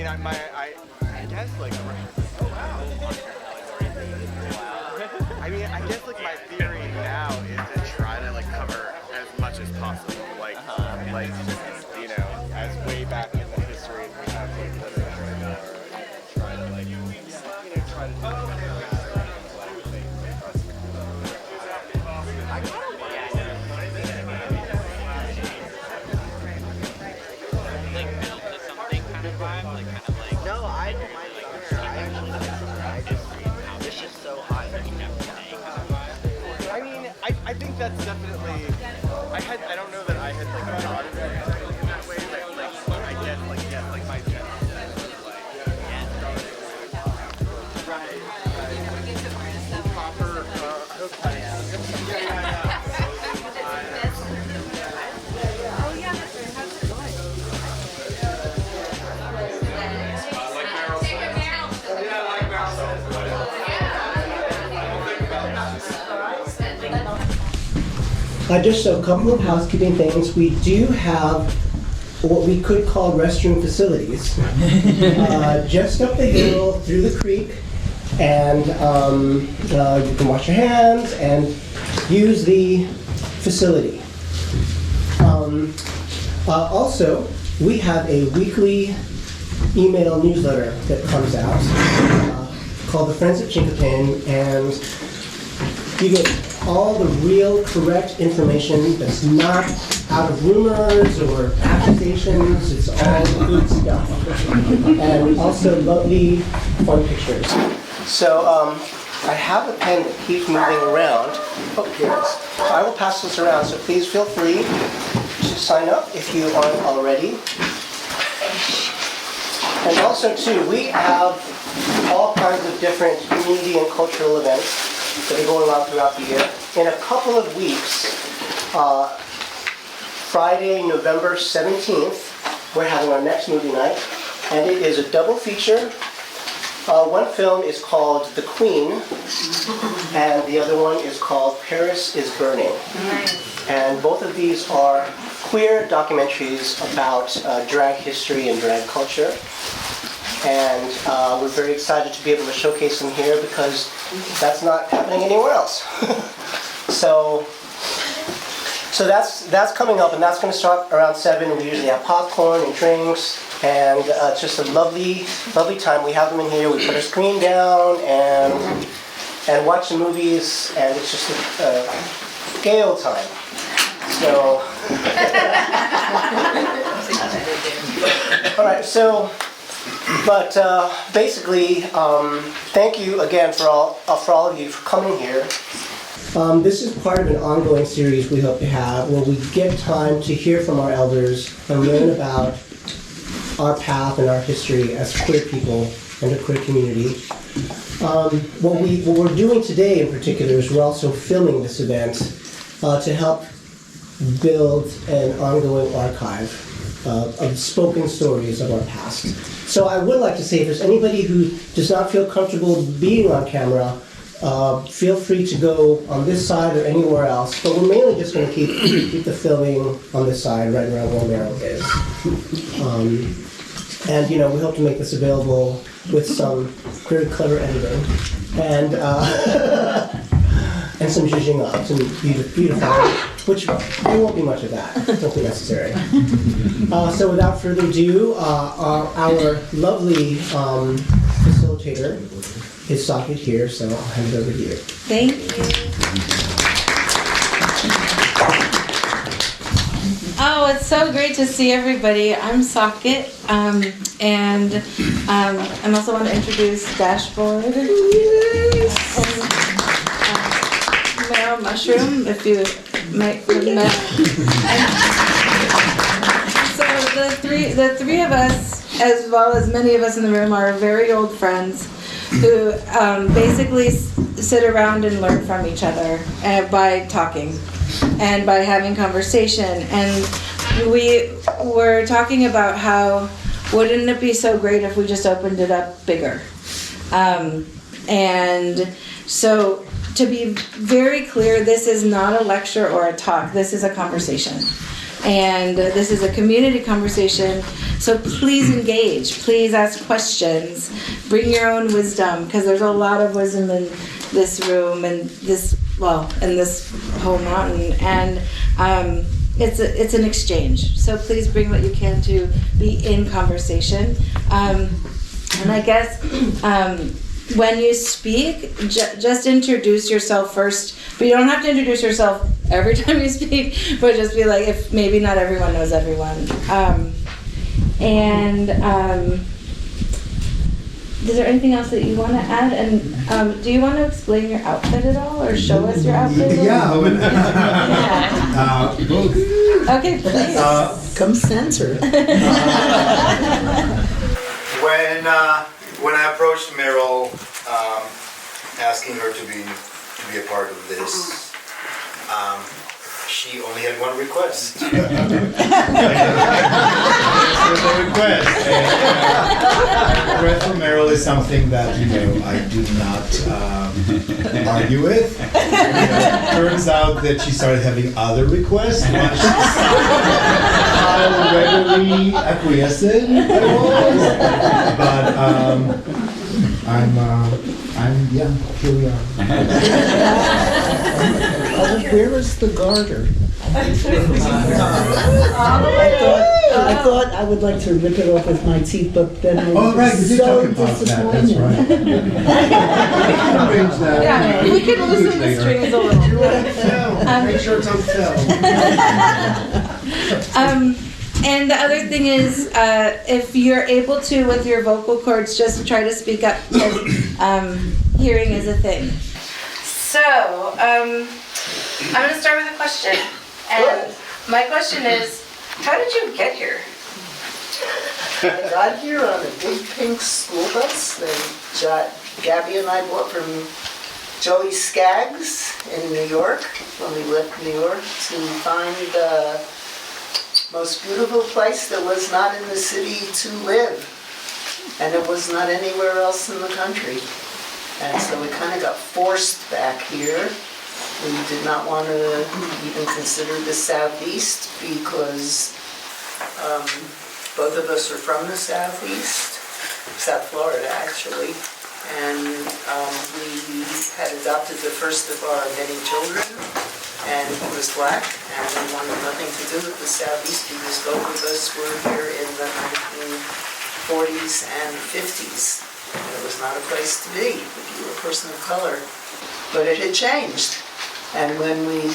I guess like. Oh wow. I mean, I guess like my theory now is to try to like cover as much as possible, like you know, as way back in the history as we have like literature, or try to like try to do I think that's definitely. I don't know that I had like thought of it in that way, but like I guess like my general sense is like right. Proper hook. Oh yeah, that's right. How's it going? Like Merril said. Yeah, like Merril said. Just a couple of housekeeping things. We do have what we could call restroom facilities just up the hill through the creek, and you can wash your hands and use the facility. Also, we have a weekly email newsletter that comes out called the Friends of Chinkapin, and you get all the real correct information that's not out of rumors or accusations. It's all good stuff. And also lovely fun pictures. So I have a pen that keeps moving around. Oh, here it is. So I will pass this around, so please feel free to sign up if you aren't already. And also too, we have all kinds of different community and cultural events that are going on throughout the year. In a couple of weeks, Friday, November 17th, we're having our next movie night, and it is a double feature. One film is called The Queen, and the other one is called Paris is Burning. And both of these are queer documentaries about drag history and drag culture. And we're very excited to be able to showcase them here because that's not happening anywhere else. So that's coming up, and that's going to start around 7. We usually have popcorn and drinks, and it's just a lovely, lovely time. We have them in here. We put our screen down and watch the movies, and it's just a gay old time. So, all right. So. But basically, thank you again for all of you for coming here. This is part of an ongoing series we hope to have where we get time to hear from our elders and learn about our path and our history as queer people and a queer community. What we're doing today in particular is we're also filming this event to help build an ongoing archive of spoken stories of our past. So I would like to say, if there's anybody who does not feel comfortable being on camera, feel free to go on this side or anywhere else. But we're mainly just going to keep the filming on this side, right around where Merril is. And we hope to make this available with some very clever editing and and some zhuzhing up, some beautifying, which there won't be much of that. Don't be necessary. So without further ado, our lovely facilitator is Socket here, so I'll hand it over to you. Thank you. Oh, it's so great to see everybody. I'm Socket, and I also want to introduce Dashboard and Merril Mushroom, if you might have met. So the three of us, as well as many of us in the room, are very old friends who basically sit around and learn from each other by talking and by having conversation. And we were talking about how wouldn't it be so great if we just opened it up bigger. And so to be very clear, this is not a lecture or a talk. This is a conversation. And this is a community conversation, so please engage, please ask questions, bring your own wisdom, because there's a lot of wisdom in this room and this whole mountain, and it's an exchange. So please bring what you can to be in conversation. And I guess when you speak, just introduce yourself first. But you don't have to introduce yourself every time you speak, but just be like, if maybe not everyone knows everyone. Is there anything else that you want to add? And do you want to explain your outfit at all, or show us your outfit? Yeah. Okay, please. Come censor. When I approached Merril, asking her to be a part of this, she only had one request. The request from Merril is something that I do not argue with. Turns out that she started having other requests once she decided how readily acquiescent I was. But here we are. Where is the garter? I thought I would like to rip it off with my teeth, but then I was Right, we did so talk about that, that's disappointed. right. Yeah, we can loosen the strings a little. Make sure it's on film. And the other thing is, if you're able to, with your vocal cords, just try to speak up, because hearing is a thing. So, I'm going to start with a question. And my question is, how did you get here? I got here on a big pink school bus that Gabby and I bought from Joey Skaggs in New York when we left New York to find the most beautiful place that was not in the city to live. And it was not anywhere else in the country. And so we kind of got forced back here. We did not want to even consider the Southeast because both of us are from the Southeast, South Florida actually. And we had adopted the first of our many children, and he was black, and we wanted nothing to do with the Southeast because both of us were here in the 1940s and 50s. It was not a place to be if you were a person of color. But it had changed. And when we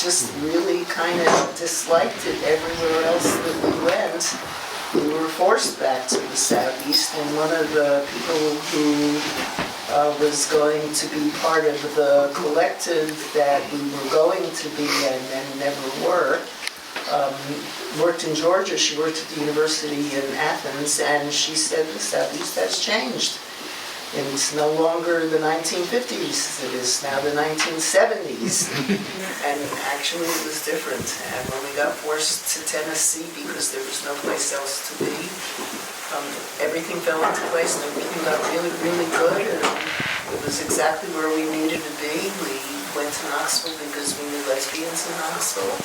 just really kind of disliked it everywhere else that we went, we were forced back to the Southeast. And one of the people who was going to be part of the collective that we were going to be and then never were, worked in Georgia. She worked at the university in Athens, and she said the Southeast has changed. It's no longer the 1950s, it is now the 1970s. And actually it was different. And when we got forced to Tennessee because there was no place else to be, everything fell into place and everything got really, really good. And it was exactly where we needed to be. We went to Knoxville because we knew lesbians in Knoxville.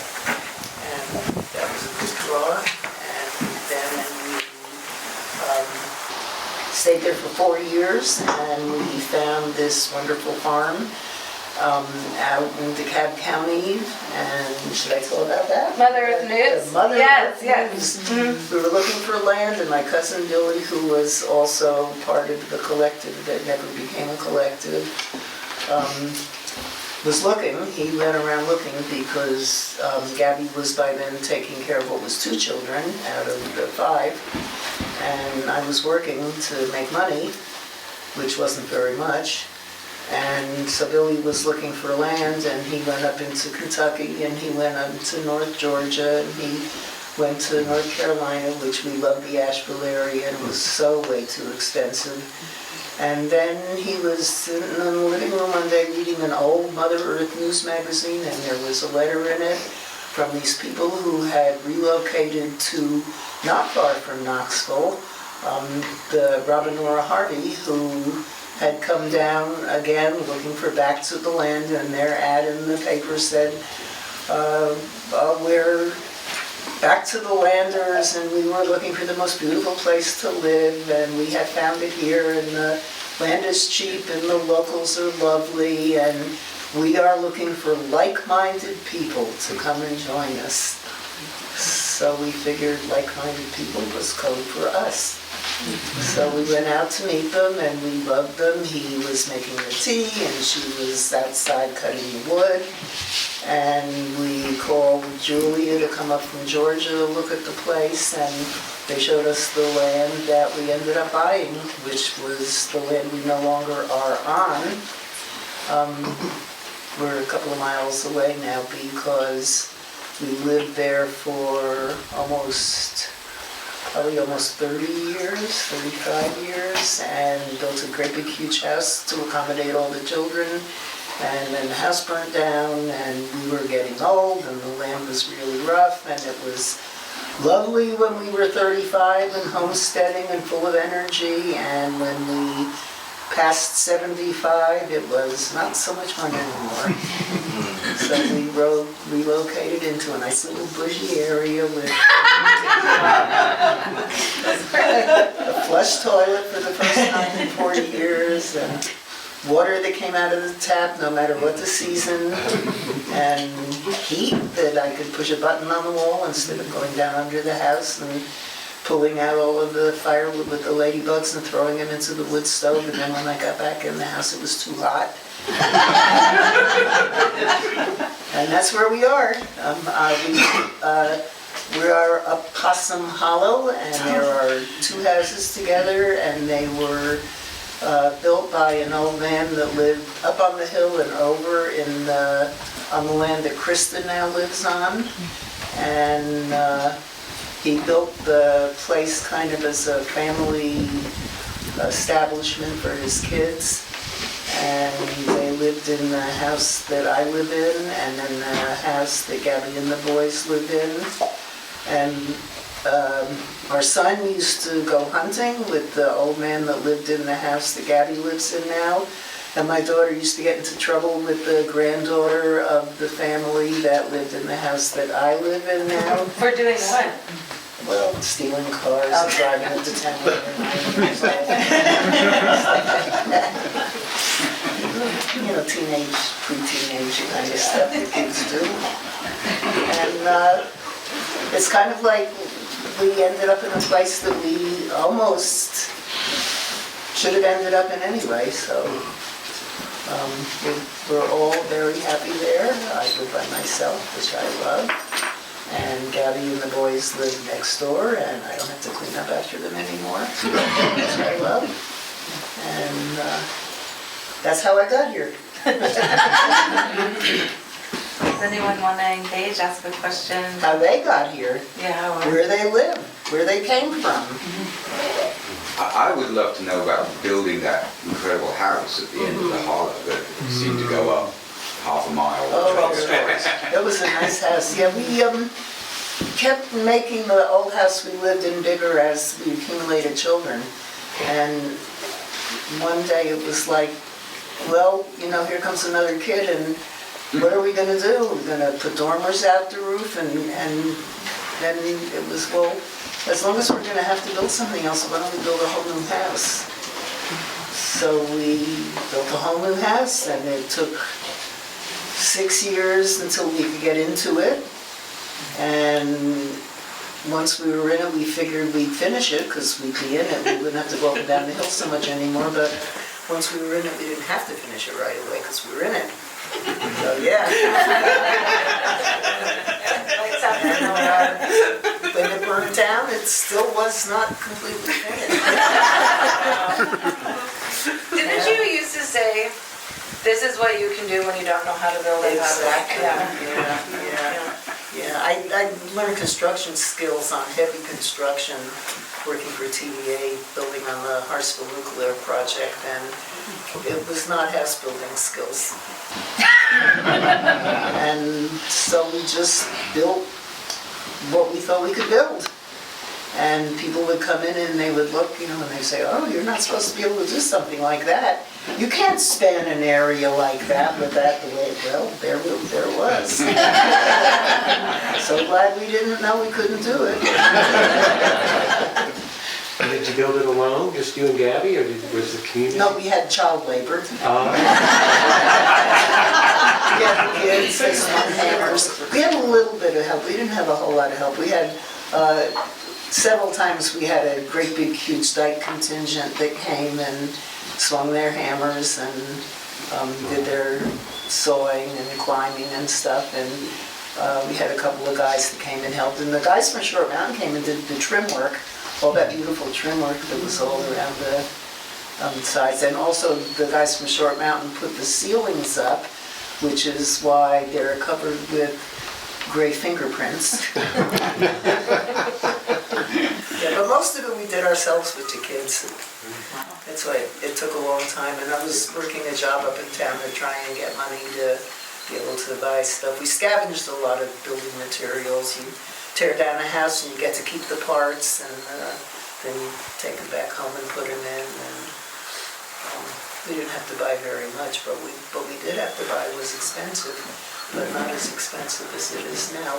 And that was a good draw. And then we stayed there for 4 years, and we found this wonderful farm out in DeKalb County. And should I tell about that? Mother Earth News? Mother Yes, Earth yes. News. Mhm. We were looking for land, and my cousin Billy, who was also part of the collective that never became a collective, was looking. He went around looking because Gabby was by then taking care of what was 2 children out of the 5. And I was working to make money, which wasn't very much. And so Billy was looking for land, and he went up into Kentucky, and he went up to North Georgia, and he went to North Carolina, which we loved the Asheville area, and it was so way too expensive. And then he was in the living room one day reading an old Mother Earth News magazine, and there was a letter in it from these people who had relocated to not far from Knoxville, the Robin Nora Harvey, who had come down again looking for back to the land, and their ad in the paper said, we're back to the landers, and we were looking for the most beautiful place to live, and we had found it here, and the land is cheap, and the locals are lovely, and we are looking for like-minded people to come and join us. So we figured like-minded people was code for us. So we went out to meet them, and we loved them. He was making the tea, and she was outside cutting the wood. And we called Julia to come up from Georgia to look at the place, and they showed us the land that we ended up buying, which was the land we no longer are on. We're a couple of miles away now because we lived there for probably almost 30 years, 35 years, and built a great big huge house to accommodate all the children. And then the house burnt down, and we were getting old, and the land was really rough, and it was lovely when we were 35 and homesteading and full of energy, and when we passed 75, it was not so much fun anymore. So we relocated into a nice little bushy area with a flush toilet for the first time in 40 years, and water that came out of the tap no matter what the season, and heat that I could push a button on the wall instead of going down under the house and pulling out all of the firewood with the ladybugs and throwing them into the wood stove, and then when I got back in the house it was too hot. And that's where we are. We are up Possum Hollow, and there are two houses together, and they were built by an old man that lived up on the hill and over on the land that Krista now lives on. And he built the place kind of as a family establishment for his kids. And they lived in the house that I live in, and then the house that Gabby and the boys live in. And our son used to go hunting with the old man that lived in the house that Gabby lives in now. And my daughter used to get into trouble with the granddaughter of the family that lived in the house that I live in now. For doing what? Well, stealing cars and driving them to town overnight. You know, teenage, pre-teenage kind of stuff that kids do. And it's kind of like we ended up in a place that we almost should have ended up in anyway, so we're all very happy there. I live by myself, which I love, and Gabby and the boys live next door, and I don't have to clean up after them anymore, which I love, and that's how I got here. Does anyone want to engage, ask a question? How they got here, Yeah, where they live, where they came from. I would love to know about building that incredible house at the end of the hollow that seemed to go up half a mile. Oh, it was a nice house. Yeah, we kept making the old house we lived in bigger as we accumulated children. And one day it was like, well, you know, here comes another kid, and what are we going to do? We're going to put dormers out the roof, and then it was, well, as long as we're going to have to build something else, why don't we build a whole new house? So we built a whole new house, and it took 6 years until we could get into it. And once we were in it, we figured we'd finish it because we'd be in it. We wouldn't have to go up and down the hill so much anymore. But once we were in it, we didn't have to finish it right away because we were in it. So yeah. When it burned down, it still was not completely finished. Didn't you used to say, this is what you can do when you don't know how to build a house? Exactly. Yeah. Yeah, I learned construction skills on heavy construction, working for TVA, building on the Hartsville nuclear project, and it was not house building skills. And so we just built what we thought we could build. And people would come in and they would look, and they'd say, oh, you're not supposed to be able to do something like that. You can't span an area like that with that the way, well, there it was. So glad we didn't know we couldn't do it. Did you build it alone, just you and Gabby, or was the community? No, we had child labor. We had the kids, they swung hammers. We had a little bit of help. We didn't have a whole lot of help. We had several times we had a great big huge dyke contingent that came and swung their hammers and did their sawing and climbing and stuff. And we had a couple of guys that came and helped. And the guys from Short Mountain came and did the trim work, all that beautiful trim work that was all around the sides. And also the guys from Short Mountain put the ceilings up, which is why they're covered with gray fingerprints. Yeah, but most of it we did ourselves with the kids. That's why it took a long time, and I was working a job up in town to try and get money to be able to buy stuff. We scavenged a lot of building materials. You tear down a house and you get to keep the parts, and then you take them back home and put them in. And we didn't have to buy very much, but we did have to buy. It was expensive, but not as expensive as it is now.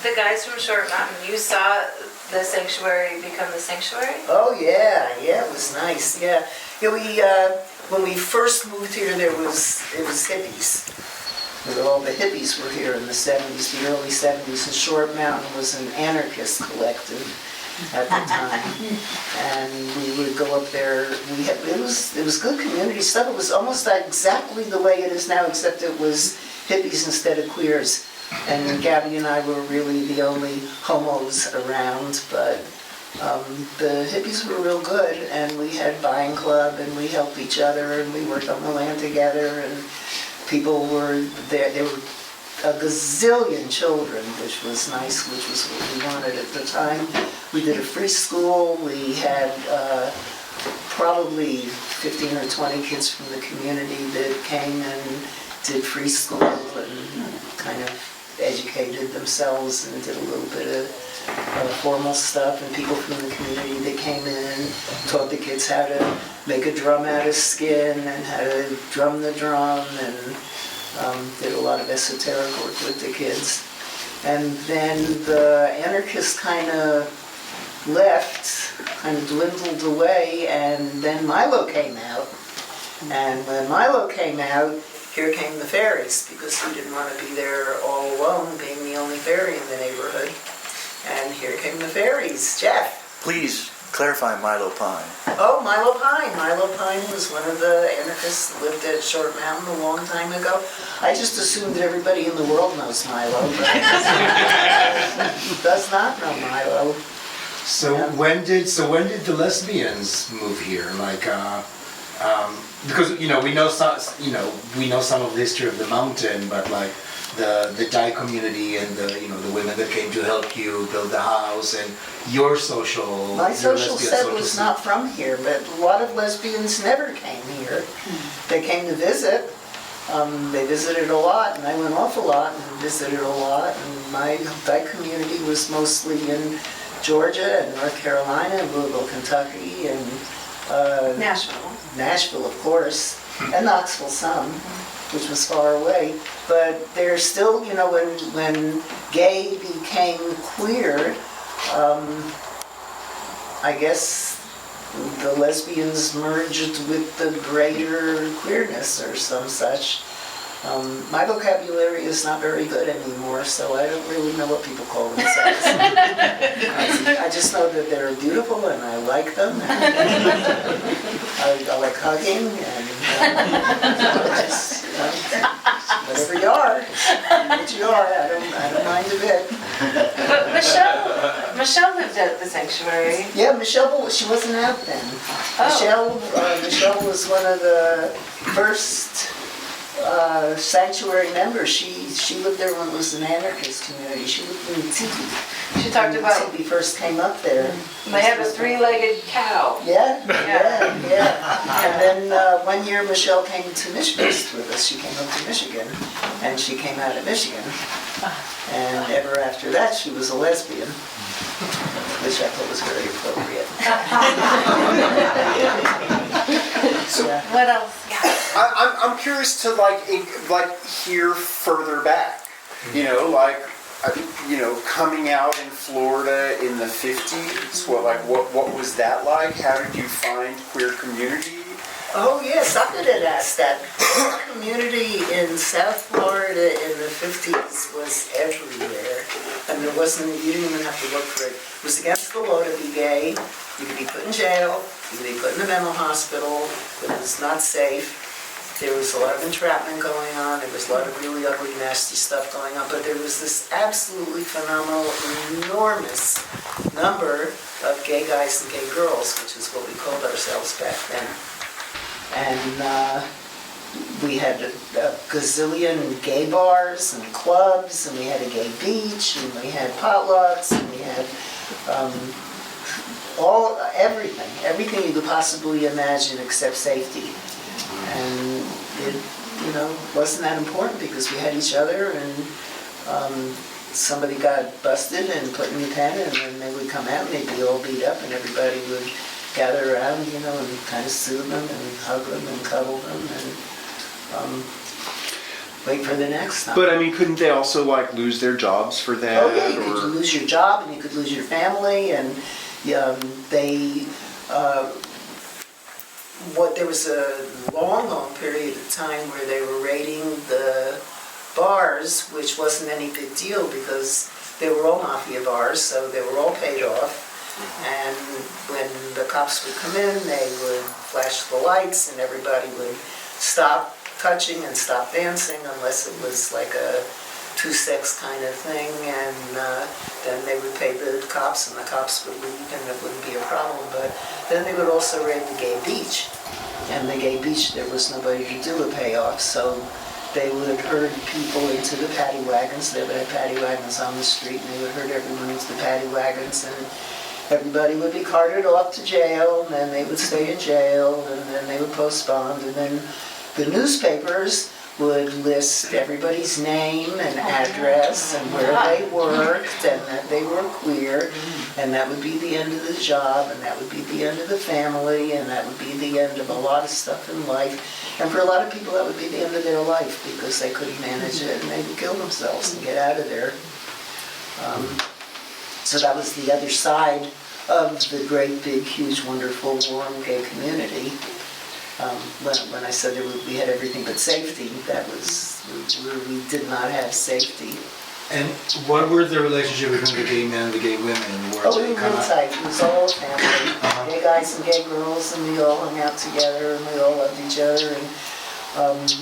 The guys from Short Mountain, you saw the sanctuary become the sanctuary? Oh yeah, it was nice. Yeah, we when we first moved here, it was hippies. All the hippies were here in the 70s, the early 70s, and Short Mountain was an anarchist collective at the time. And we would go up there. It was good community stuff. It was almost exactly the way it is now, except it was hippies instead of queers. And Gabby and I were really the only homos around, but the hippies were real good, and we had buying club, and we helped each other, and we worked on the land together, and people were there. There were a gazillion children, which was nice, which was what we wanted at the time. We did a free school. We had probably 15 or 20 kids from the community that came and did free school and kind of educated themselves and did a little bit of formal stuff, and people from the community that came in taught the kids how to make a drum out of skin and how to drum the drum, and did a lot of esoteric work with the kids. And then the anarchists kind of left, kind of dwindled away, and then Milo came out. And when Milo came out, here came the fairies, because he didn't want to be there all alone, being the only fairy in the neighborhood. And here came the fairies. Jeff. Please clarify Milo Pine. Oh, Milo Pine. Milo Pine was one of the anarchists that lived at Short Mountain a long time ago. I just assumed that everybody in the world knows Milo, but does not know Milo. So when did the lesbians move here? Because we know some of the history of the mountain, but like the Dai community and the women that came to help you build the house and your social. My social set was not from here, but a lot of lesbians never came here. They came to visit. They visited a lot, and I went off a lot and visited a lot. And my Dai community was mostly in Georgia and North Carolina and Louisville, Kentucky, and Nashville, of course, and Knoxville some, which was far away. But there's still, when gay became queer, I guess the lesbians merged with the greater queerness or some such. My vocabulary is not very good anymore, so I don't really know what people call themselves. I just know that they're beautiful and I like them. I like hugging and just, whatever you are, what you are, I don't mind a bit. But Michelle lived at the sanctuary. Yeah, Michelle, she wasn't out then. Michelle was one of the first sanctuary members. She lived there when it was an anarchist community. She lived in Tiki. She talked about Tiki first came up there. They have a three-legged cow. Yeah. And then one year Michelle came to Michigan with us. She came up to Michigan, and she came out of Michigan. And ever after that, she was a lesbian. which I thought was very appropriate. What else? I'm curious to like hear further back. You know, like coming out in Florida in the 50s. What was that like? How did you find queer community? Oh yes, I could have asked that. The community in South Florida in the 50s was everywhere. I mean, you didn't even have to look for it. It was against the law to be gay. You could be put in jail, you could be put in a mental hospital. It was not safe. There was a lot of entrapment going on. There was a lot of really ugly, nasty stuff going on. But there was this absolutely phenomenal, enormous number of gay guys and gay girls, which is what we called ourselves back then. And we had a gazillion gay bars and clubs, and we had a gay beach, and we had potlucks, and we had everything you could possibly imagine except safety. And it, wasn't that important because we had each other, and somebody got busted and put in the pen, and then they would come out and they'd be all beat up, and everybody would gather around, and kind of soothe them and hug them and cuddle them and wait for the next time. But I mean, couldn't they also like lose their jobs for that? Oh yeah, you could lose your job and you could lose your family, and there was a long period of time where they were raiding the bars, which wasn't any big deal because they were all mafia bars, so they were all paid off. And when the cops would come in, they would flash the lights and everybody would stop touching and stop dancing unless it was like a two-sex kind of thing, and then they would pay the cops and the cops would leave and it wouldn't be a problem. But then they would also raid the gay beach, and the gay beach there was nobody to do a payoff, so they would herd people into the paddy wagons. They would have paddy wagons on the street, and they would herd everyone into the paddy wagons, and everybody would be carted off to jail, and then they would stay in jail, and then they would post bond, and then the newspapers would list everybody's name and address and where they worked and that they were queer, and that would be the end of the job, and that would be the end of the family, and that would be the end of a lot of stuff in life. And for a lot of people that would be the end of their life because they couldn't manage it and they would kill themselves and get out of there. So that was the other side of the great, big, huge, wonderful, warm gay community. When I said that we had everything but safety, that was where we did not have safety. And what were the relationship between the gay men and the gay women? We were real tight. It was all family. Gay guys and gay girls, and we all hung out together, and we all loved each other. And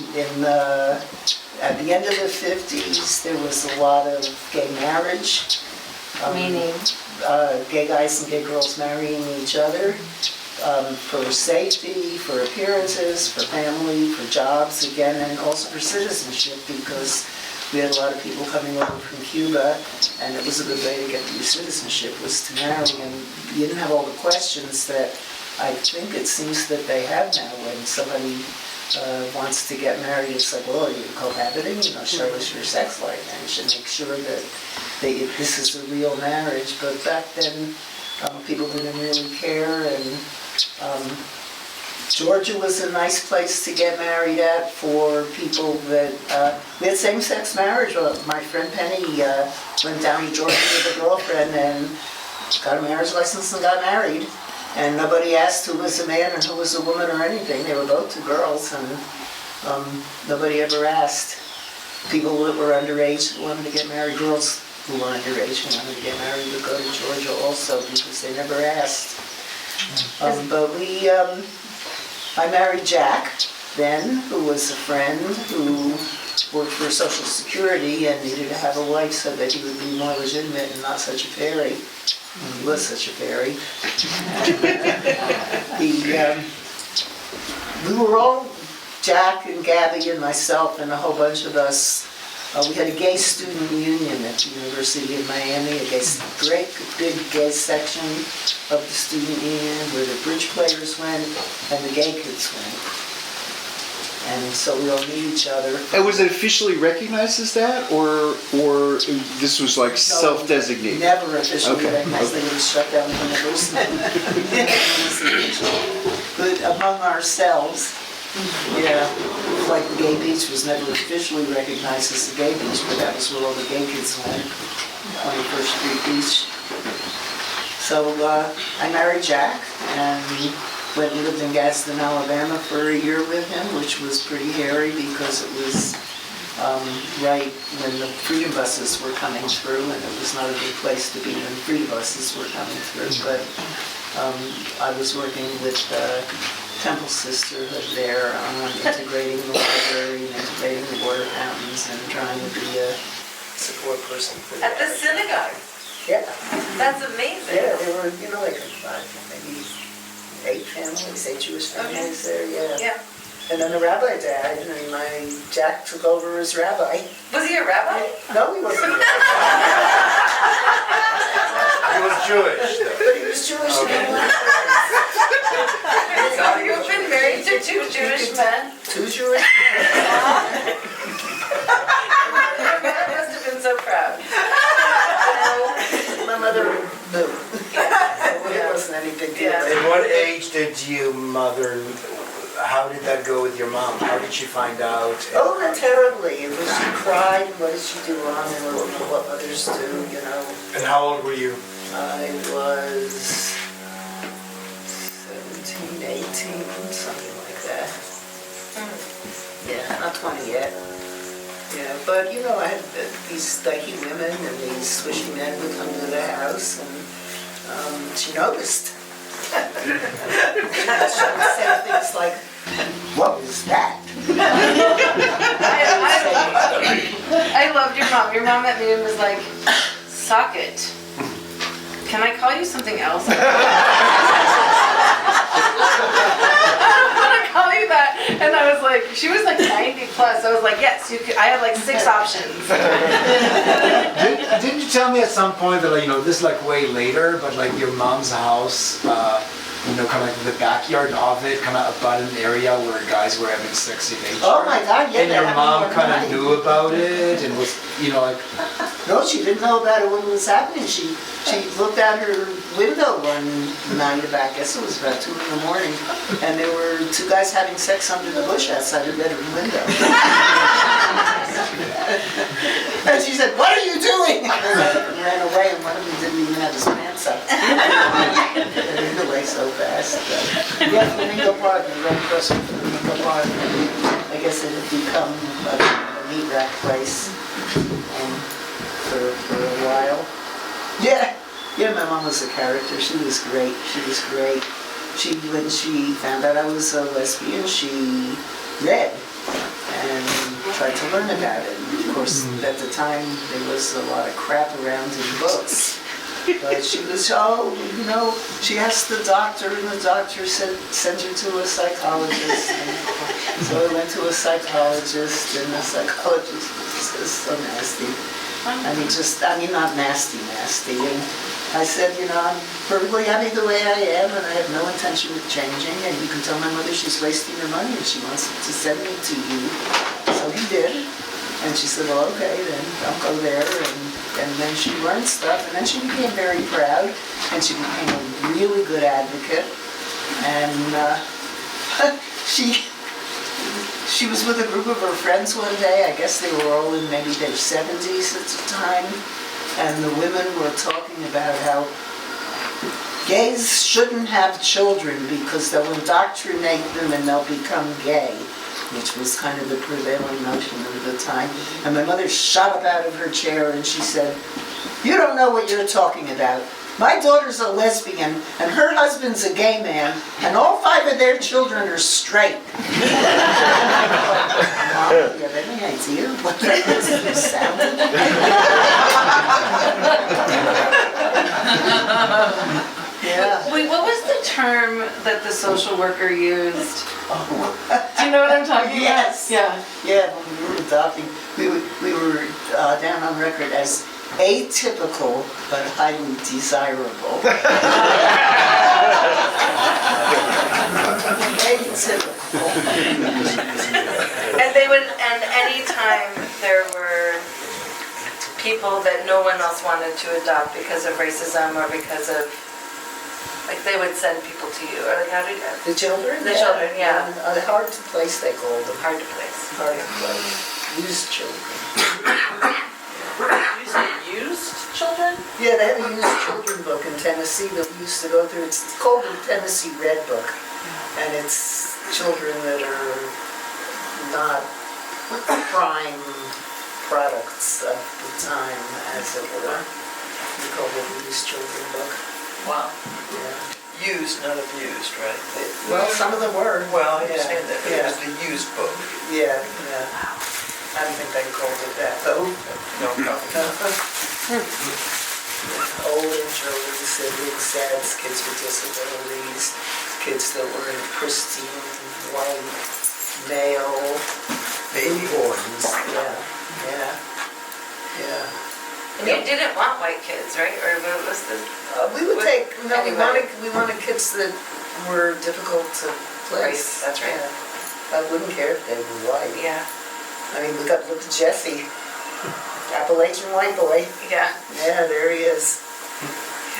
at the end of the 50s, there was a lot of gay marriage. Meaning? Gay guys and gay girls marrying each other. For safety, for appearances, for family, for jobs again, and also for citizenship, because we had a lot of people coming over from Cuba, and it was a good way to get your citizenship, was to marry, and you didn't have all the questions that I think it seems that they have now when somebody wants to get married. It's like, well, are you cohabiting? Show us your sex life, and you should make sure that this is a real marriage. But back then, people didn't really care, and Georgia was a nice place to get married at for people that, we had same-sex marriage. My friend Penny went down to Georgia with a girlfriend and got a marriage license and got married. And nobody asked who was a man and who was a woman or anything. They were both two girls, and nobody ever asked. People that were underage who wanted to get married, girls who were underage who wanted to get married would go to Georgia also because they never asked. But I married Jack then, who was a friend who worked for Social Security and needed to have a wife so that he would be more legitimate and not such a fairy. He was such a fairy. We were all, Jack and Gabby and myself and a whole bunch of us, we had a gay student union at the University of Miami, a great big gay section of the student union where the bridge players went and the gay kids went. And so we all knew each other. And was it officially recognized as that, or this was like self-designated? Never officially Okay. recognized. They would have shut down the university. But among ourselves, yeah, like the gay beach was never officially recognized as the gay beach, but that was where all the gay kids went, 21st Street Beach. So I married Jack and went and lived in Gadsden, Alabama for a year with him, which was pretty hairy because it was right when the freedom buses were coming through, and it was not a good place to be when freedom buses were coming through. But I was working with Temple Sisterhood there on integrating the library and integrating the water fountains and trying to be a support person for At the synagogue. Yeah. That's amazing. Yeah, there were, like maybe 8 families, 8 Jewish families there, yeah. Yeah. And then the rabbi died, and Jack took over as rabbi. Was he a rabbi? No, he wasn't a rabbi. He was Jewish, though. But he was Jewish. Okay. So you've been married to 2 Jewish men? 2 Jewish men. Your mother must have been so proud. My mother knew. It wasn't any big deal. At what age did you mother? How did that go with your mom? How did she find out? Oh, not terribly. She cried. What did she do wrong? And what mothers do, And how old were you? I was 17, 18, something like that. Yeah, not 20 yet. Yeah, but I had these stanky women and these swishy men would come to the house, and she noticed. She would say things like, "What was that?" I loved your mom. Your mom met me and was like, "Suck it. Can I call you something else?" I want to call you that. And I was like, she was like 90 plus. I was like, yes, you could. I have like 6 options. Didn't you tell me at some point that this is like way later, but like your mom's house, kind of like the backyard of it, kind of about an area where guys were having sex in nature? Oh my God, yeah. And your mom kind of knew about it and was, like... No, she didn't know about it when it was happening. She looked out her window one night, I guess it was about 2 in the morning, and there were 2 guys having sex under the bush outside her bedroom window. And she said, "What are you doing?" And I ran away, and one of them didn't even have his pants up. They ran away so fast. Yeah, Flamingo Park, and right across from Flamingo Park. I guess it had become a meat rack place for a while. Yeah, my mom was a character. She was great. When she found out I was a lesbian, she read and tried to learn about it. And of course, at the time, there was a lot of crap around in books. But she was, she asked the doctor, and the doctor sent her to a psychologist. And so I went to a psychologist, and the psychologist was just so nasty. Not nasty. And I said, I'm perfectly happy the way I am, and I have no intention of changing, and you can tell my mother she's wasting her money, and she wants to send me to you. So he did. And she said, well, okay, then I'll go there. And then she learned stuff, and then she became very proud, and she became a really good advocate. And she was with a group of her friends one day. I guess they were all in maybe their 70s at the time. And the women were talking about how gays shouldn't have children because they'll indoctrinate them and they'll become gay, which was kind of the prevailing notion at the time. And my mother shot up out of her chair and she said, "You don't know what you're talking about. My daughter's a lesbian, and her husband's a gay man, and all 5 of their children are straight." Mom, do you have any idea what that sounded like? Yeah. Wait, what was the term that the social worker used? Do you know what I'm talking Yes. about? Yeah, when we were adopting, we were down on record as atypical but highly desirable. Atypical. And they would, and anytime there were people that no one else wanted to adopt because of racism or because of, like, they would send people to you, or like, how did you? The children? The children, yeah. Hard to place, they called them. Hard to place. Hard to place. Used children. You say used children? Yeah, they have a used children book in Tennessee that we used to go through. It's called the Tennessee Red Book. And it's children that are not prime products of the time, as it were. We call it the used children book. Wow. Yeah. Used, not abused, right? Well, some of them were. Well, I understand that, but it Yeah. was the used book. Yeah, yeah. I don't think they called it that, though. No, no. Older children, siblings, SADS, kids with disabilities, kids that were in pristine, white, male, newborns. Yeah, yeah, yeah. And you didn't want white kids, right? Or what was the? We would take, no, Anyway. we wanted kids that were difficult to place. Right, that's right. Yeah. I wouldn't care if they were white. Yeah. I mean, look at Jesse, Appalachian white boy. Yeah. Yeah, there he is.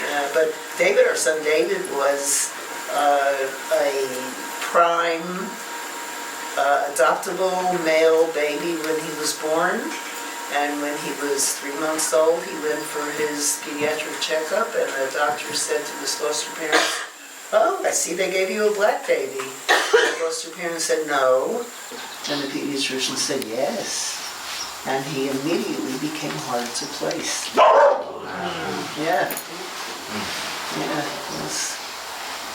Yeah, but David, our son David, was a prime adoptable male baby when he was born. And when he was 3 months old, he went for his pediatric checkup, and the doctor said to his foster parents, "Oh, I see they gave you a black baby." The foster parents said no, and the pediatrician said yes. And he immediately became hard to place. Yeah. Yeah, it was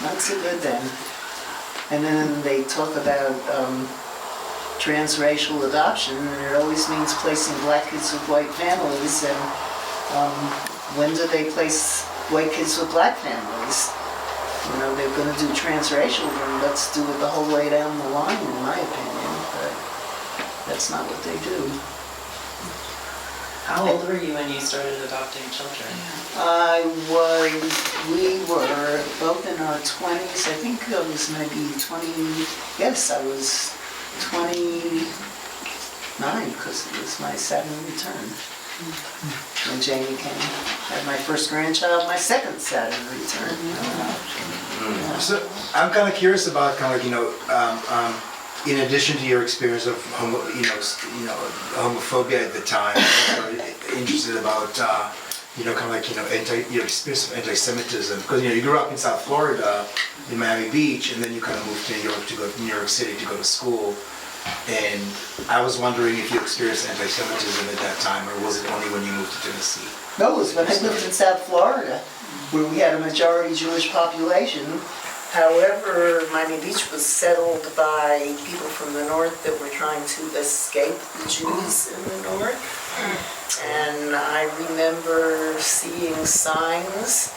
not so good then. And then they talk about transracial adoption, and it always means placing black kids with white families. And when do they place white kids with black families? You know, they're going to do transracial, then let's do it the whole way down the line, in my opinion. But that's not what they do. How old were you when you started adopting children? We were both in our 20s. I think I was maybe 20, yes, I was 29, because it was my Saturn return when Jamie came. I had my first grandchild, my second Saturn return. So I'm kind of curious about kind of in addition to your experience of homophobia at the time, I'm interested about your experience of anti-Semitism, because you grew up in South Florida, in Miami Beach, and then you kind of moved to New York to go to New York City to go to school. And I was wondering if you experienced anti-Semitism at that time, or was it only when you moved to Tennessee? No, it was when I lived in South Florida, where we had a majority Jewish population. However, Miami Beach was settled by people from the north that were trying to escape the Jews in the north. And I remember seeing signs,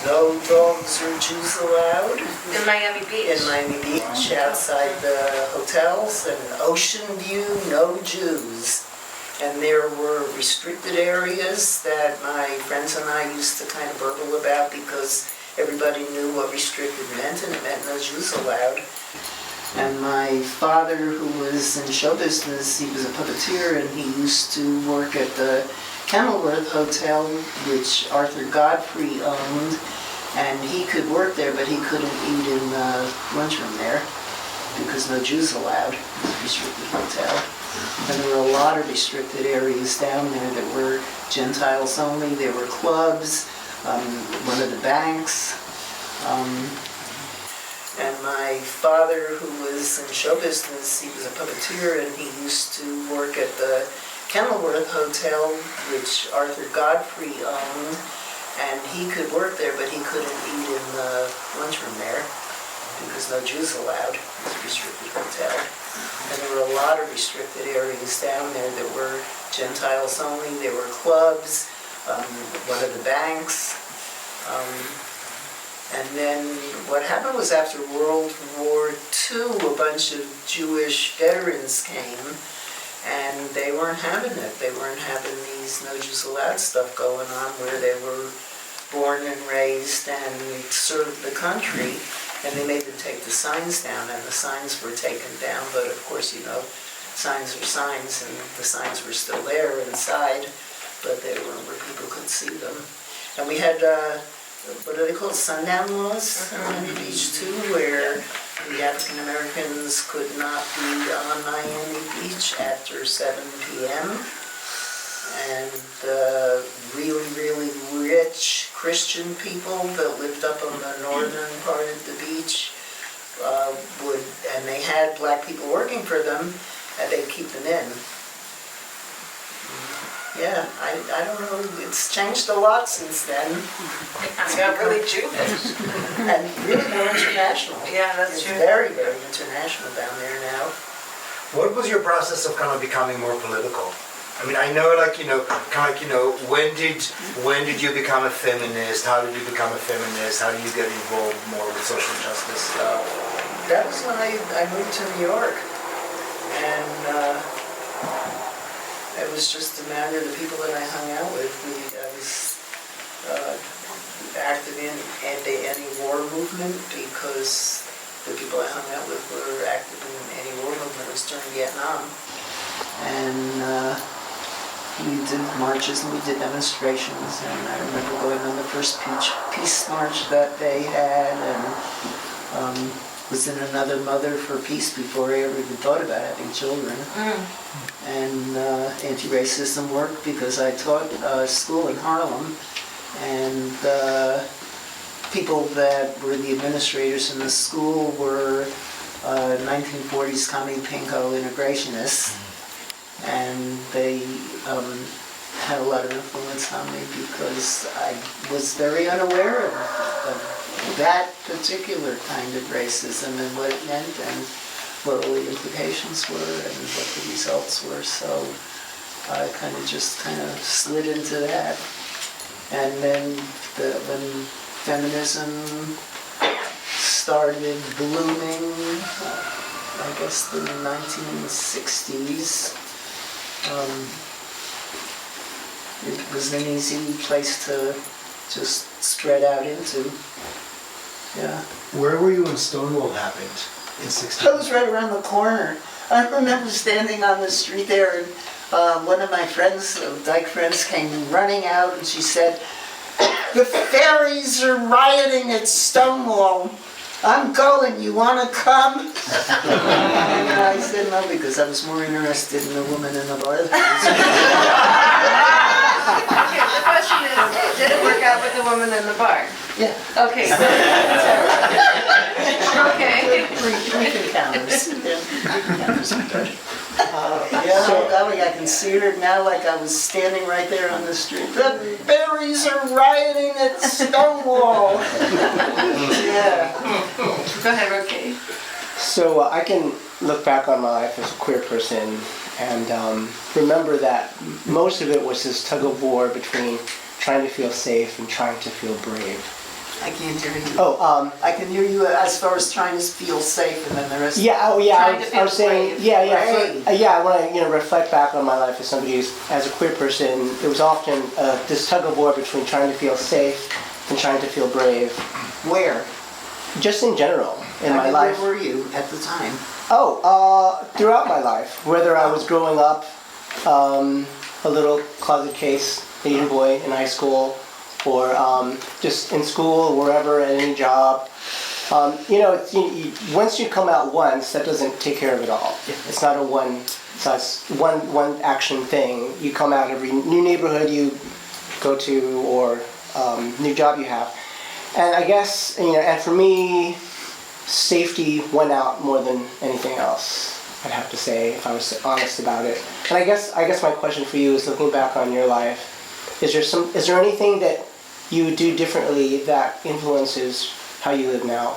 no dogs or Jews allowed. In Miami Beach? In Miami Beach, outside the hotels, and Ocean View, no Jews. And there were restricted areas that my friends and I used to kind of burble about because everybody knew what restricted meant, and it meant no Jews allowed. And my father, who was in show business, he was a puppeteer, and he used to work at the Kenilworth Hotel, which Arthur Godfrey owned, and he could work there, but he couldn't eat in the lunchroom there because no Jews allowed. It was a restricted hotel. And there were a lot of restricted areas down there that were Gentiles only. There were clubs, one of the banks. And my father, who was in show business, he was a puppeteer, and he used to work at the Kenilworth Hotel, which Arthur Godfrey owned, and he could work there, but he couldn't eat in the lunchroom there because no Jews allowed. It was a restricted hotel. And there were a lot of restricted areas down there that were Gentiles only. There were clubs, one of the banks. And then what happened was after World War II, a bunch of Jewish veterans came, and they weren't having it. They weren't having these no Jews allowed stuff going on, where they were born and raised and served the country. And they made them take the signs down, and the signs were taken down, but of course, you know, signs are signs, and the signs were still there inside, but they were where people could see them. And we had, what are they called, sundown laws on Miami Beach too, where the African Americans could not be on Miami Beach after 7 p.m. And really, really rich Christian people that lived up on the northern part of the beach would, and they had black people working for them, and they'd keep them in. Yeah, I don't know, it's changed a lot since then. It's got really Jewish. And really more international. Yeah, that's true. It's very, very international down there now. What was your process of kind of becoming more political? I mean, I know, like, you know, kind of like, you know, when did you become a feminist? How did you become a feminist? How did you get involved more with social justice stuff? That was when I moved to New York, and it was just a matter of the people that I hung out with. I was active in the anti-war movement because the people I hung out with were active in the anti-war movement. It was during Vietnam, and we did marches and we did demonstrations, and I remember going on the first peace march that they had, and was in Another Mother for Peace before I ever even thought about having children. And anti-racism work because I taught school in Harlem, and people that were the administrators in the school were 1940s commie pinko integrationists, and they had a lot of influence on me because I was very unaware of that particular kind of racism and what it meant and what all the implications were and what the results were. So I kind of slid into that. And then when feminism started blooming, I guess in the 1960s, it was an easy place to just spread out into. Yeah. Where were you when Stonewall happened in '60? I was right around the corner. I remember standing on the street there, and one of my friends, dyke friends, came running out, and she said, "The fairies are rioting at Stonewall. I'm going, you want to come?" And I said no, because I was more interested in the woman in the bar. Okay, the question is, did it work out with the woman in the bar? Yeah. Okay, so okay. Brief encounters. Yeah, golly, I can see her now like I was standing right there on the street. The berries are rioting at Stonewall. Yeah. Go ahead, Roque. So I can look back on my life as a queer person and remember that most of it was this tug of war between trying to feel safe and trying to feel brave. I can't hear you. Oh, I can hear you as far as trying to feel safe, and then the rest. Yeah. Oh, yeah. I was saying. brave. Yeah. I want to reflect back on my life as somebody who's, as a queer person, it was often this tug of war between trying to feel safe and trying to feel brave. Where? Just in general in my life. Where were you at the time? Oh, throughout my life, whether I was growing up, a little closet case Asian boy in high school, or just in school, wherever, at any job. Once you come out once, that doesn't take care of it all. It's not a one action thing. You come out every new neighborhood you go to, or new job you have. And I guess, and for me, safety went out more than anything else, I'd have to say, if I was honest about it. And I guess my question for you is, looking back on your life, is there anything that you do differently that influences how you live now?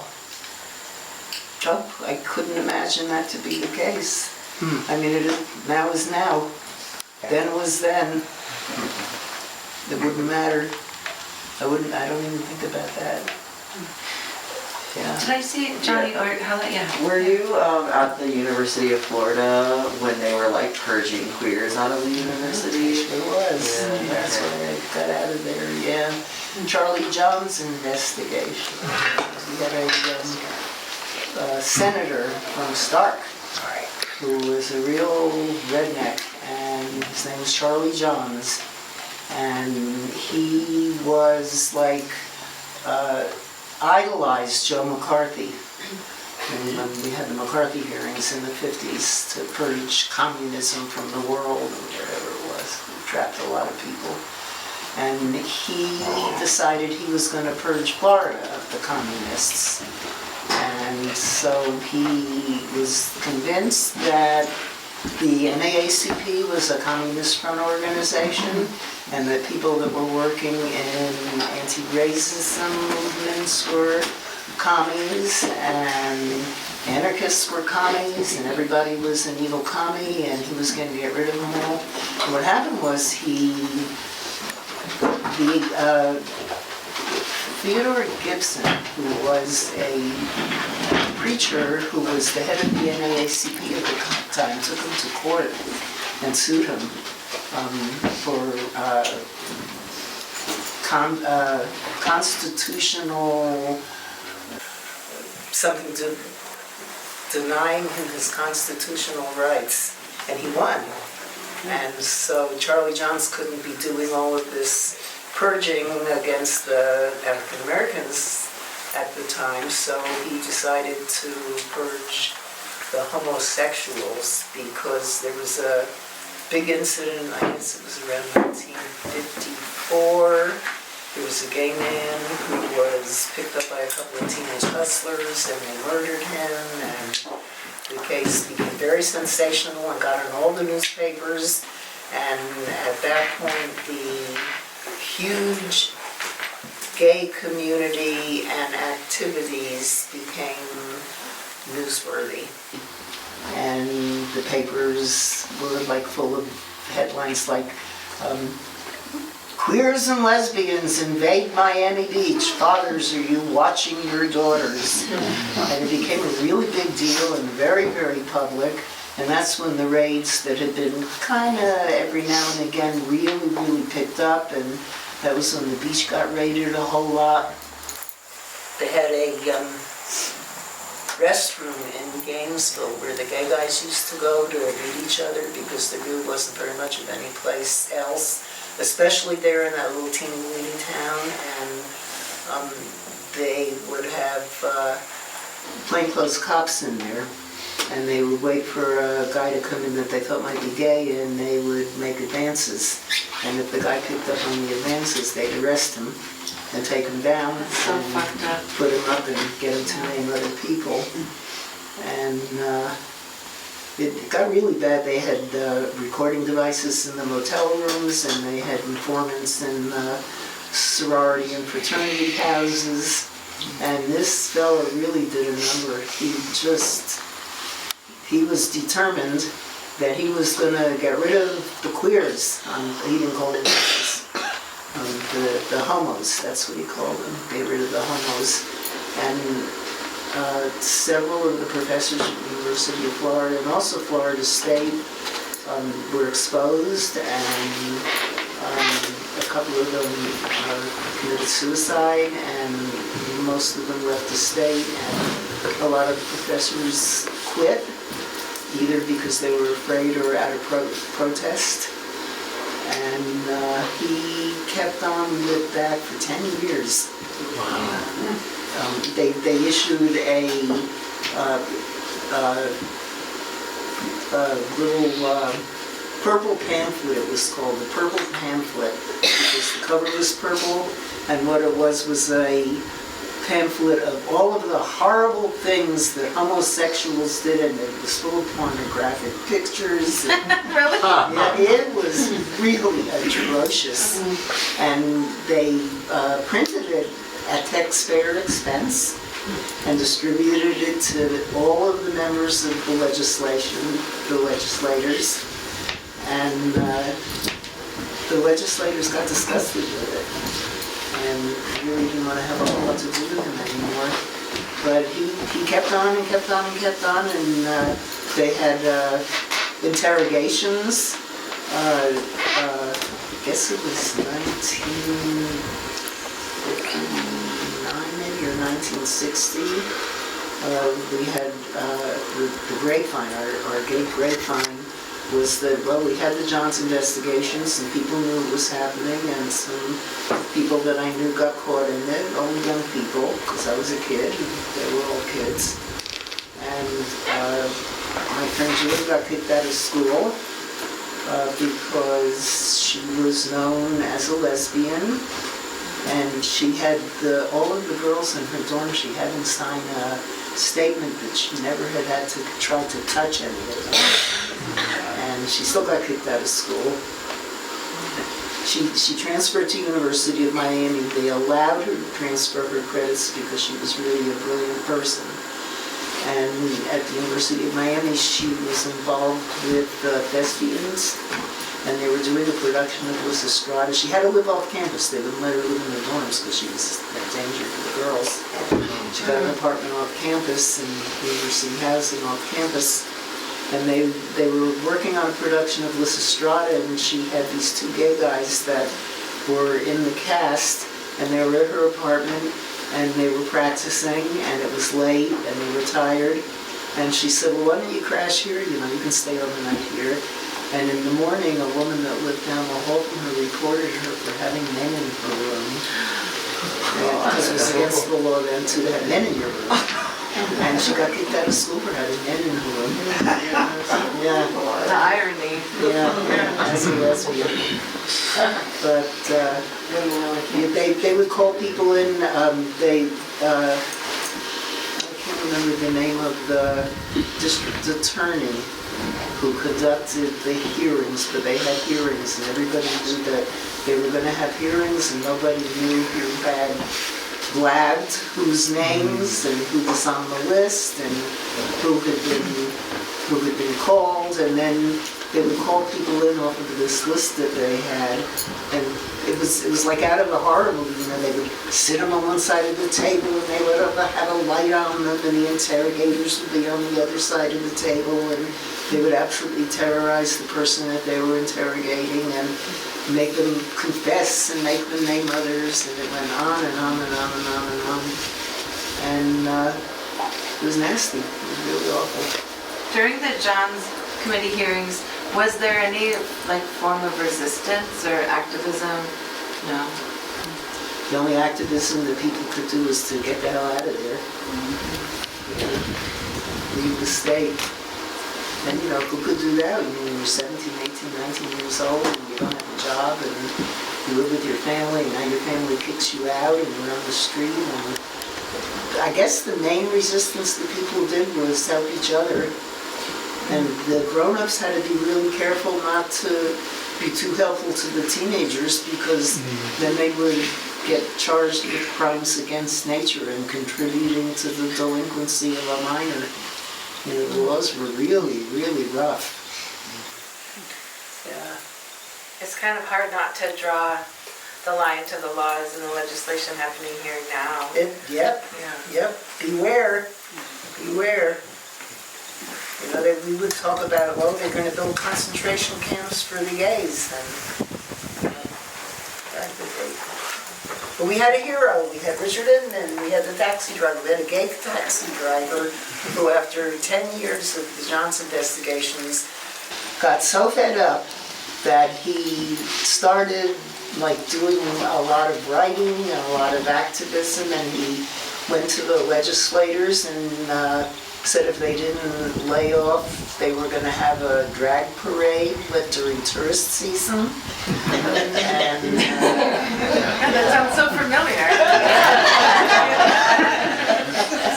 Oh, I couldn't imagine that to be the case. I mean, now is now. Yeah. Then was then. It wouldn't matter. I don't even think about that. Yeah. Did I see Johnny or how that? Yeah. Were you at the University of Florida when they were like purging queers out of the university? It was. Yeah. That's why I got out of there. Yeah. Charlie John's investigation. We had a senator from Stark who was a real redneck, and his name was Charlie Johns, and he was like idolized Joe McCarthy. And when we had the McCarthy hearings in the 50s to purge communism from the world, or whatever it was, it trapped a lot of people. And he decided he was going to purge Florida of the communists. And so he was convinced that the NAACP was a communist front organization, and that people that were working in anti-racism movements were commies, and anarchists were commies, and everybody was an evil commie, and he was going to get rid of them all. And what happened was Theodore Gibson, who was a preacher who was the head of the NAACP at the time, took him to court and sued him for constitutional, something to denying him his constitutional rights, and he won. And so Charlie Johns couldn't be doing all of this purging against the African Americans at the time, so he decided to purge the homosexuals because there was a big incident, I guess it was around 1954. There was a gay man who was picked up by a couple of teenage hustlers, and they murdered him, and the case became very sensational and got in all the newspapers, and at that point the huge gay community and activities became newsworthy. And the papers were like full of headlines like, queers and lesbians invade Miami Beach. Fathers, are you watching your daughters? And it became a really big deal and very, very public. And that's when the raids that had been kind of every now and again really, really picked up. And that was when the beach got raided a whole lot. They had a restroom in Gainesville where the gay guys used to go to meet each other because there really wasn't very much of any place else, especially there in that little teeny weeny town. And they would have plainclothes cops in there, and they would wait for a guy to come in that they thought might be gay, and they would make advances. And if the guy picked up on the advances, they'd arrest him and take him down and put him up and get him to name other people. And it got really bad. They had recording devices in the motel rooms, and they had informants in sorority and fraternity houses. And this fella really did a number. He was determined that he was going to get rid of the queers. He didn't call them queers. The homos, that's what he called them. Get rid of the homos. And several of the professors at the University of Florida and also Florida State were exposed, and a couple of them committed suicide, and most of them left the state, and a lot of professors quit, either because they were afraid or out of protest. And he kept on with that for 10 years. Wow. They issued a little purple pamphlet, it was called, the purple pamphlet, because the cover was purple, and what it was a pamphlet of all of the horrible things that homosexuals did, and it was full of pornographic pictures. Really? Yeah, it was really atrocious. And they printed it at taxpayer expense and distributed it to all of the members of the legislators. And the legislators got disgusted with it and really didn't want to have a whole lot to do with him anymore. But he kept on and kept on and kept on, and they had interrogations. I guess it was maybe, or 1960. We had the grapevine, our gate grapevine was that, well, we had the Johnson investigations and people knew it was happening, and some people that I knew got caught in it, only young people, because I was a kid, they were all kids. And my friend Julie got kicked out of school because she was known as a lesbian, and she had all of the girls in her dorm, she had them sign a statement that she never had to try to touch any of them. And she still got kicked out of school. She transferred to University of Miami. They allowed her to transfer her credits because she was really a brilliant person. And at the University of Miami, she was involved with thespians, and they were doing a production of Lysistrata. She had to live off campus. They wouldn't let her live in the dorms because she was a danger for the girls. She got an apartment off campus, and University housing off campus. And they were working on a production of Lysistrata, and she had these two gay guys that were in the cast, and they were at her apartment, and they were practicing, and it was late, and they were tired. And she said, well, why don't you crash here? You know, you can stay overnight here. And in the morning, a woman that lived down the hall from her reported her for having men in her room. Because it was against the law then to have men in your room. And she got kicked out of school for having men in her room. Yeah. The irony. Yeah, as a lesbian. But they would call people in, I can't remember the name of the district attorney who conducted the hearings, but they had hearings and everybody knew that they were going to have hearings, and nobody knew who had blabbed whose names and who was on the list and who had been called, and then they would call people in off of this list that they had, and it was like out of a horror movie. You know, they would sit them on one side of the table, and they would have a light on them, and the interrogators would be on the other side of the table, and they would absolutely terrorize the person that they were interrogating and make them confess and make them name others, and it went on and on and on and on and on. And it was nasty. It was really awful. During the John's committee hearings, was there any form of resistance or activism? No. The only activism that people could do was to get the hell out of there. Leave the state. And who could do that? When you're 17, 18, 19 years old and you don't have a job and you live with your family, and now your family kicks you out and you're on the street. And I guess the main resistance that people did was help each other. And the grown-ups had to be really careful not to be too helpful to the teenagers, because then they would get charged with crimes against nature and contributing to the delinquency of a minor. The laws were really, really rough. Yeah. It's kind of hard not to draw the line to the laws and the legislation happening here now. Yep. Beware. We would talk about, well, they're going to build concentration camps for the gays. But we had a hero. We had Richard Inman. We had the taxi driver. We had a gay taxi driver who, after 10 years of the Johnson investigations, got so fed up that he started doing a lot of writing and a lot of activism, and he went to the legislators and said if they didn't lay off, they were going to have a drag parade during tourist season. That sounds so familiar.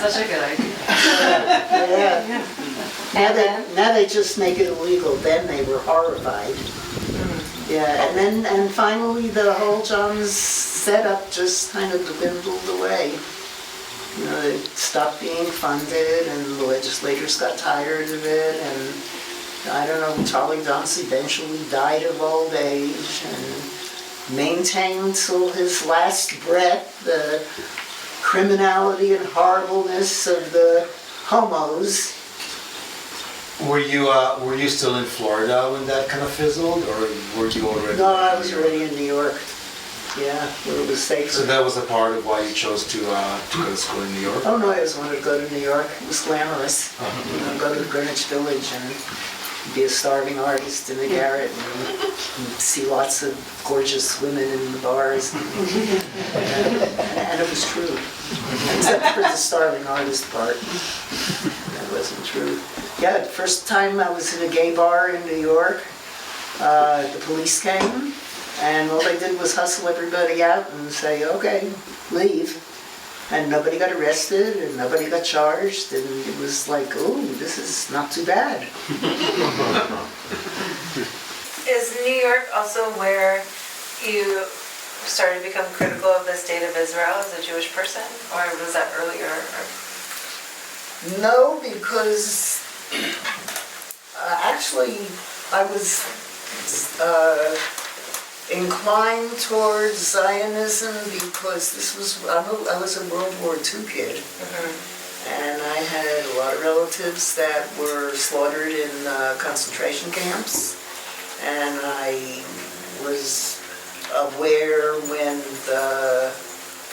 Such a good idea. Now they just make it illegal. Then they were horrified. Yeah, and finally the whole John's setup just kind of dwindled away. It stopped being funded, and the legislators got tired of it, and I don't know, Charlie Dunce eventually died of old age and maintained till his last breath the criminality and horribleness of the homos. Were you still in Florida when that kind of fizzled, or were you already? No, I was already in New York. Yeah, where it was safer. So that was a part of why you chose to go to school in New York? Oh no, I just wanted to go to New York. It was glamorous. You know, go to Greenwich Village and be a starving artist in the garret and see lots of gorgeous women in the bars. And it was true. Except for the starving artist part. That wasn't true. Yeah, the first time I was in a gay bar in New York, the police came, and all they did was hustle everybody out and say, okay, leave. And nobody got arrested, and nobody got charged, and it was like, oh, this is not too bad. Is New York also where you started to become critical of the state of Israel as a Jewish person, or was that earlier? No, because actually I was inclined towards Zionism because I was a World War II kid. And I had a lot of relatives that were slaughtered in concentration camps. And I was aware when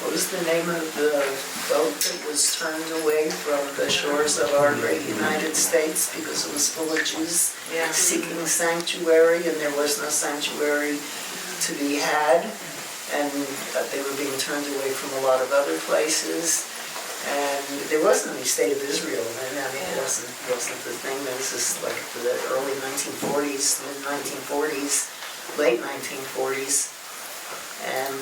what was the name of the boat that was turned away from the shores of our great United States because it was full of Jews seeking sanctuary, and there was no sanctuary to be had, and they were being turned away from a lot of other places. And there wasn't any state of Israel then. I mean, it wasn't the thing. This is like the early 1940s, mid-1940s, late 1940s. And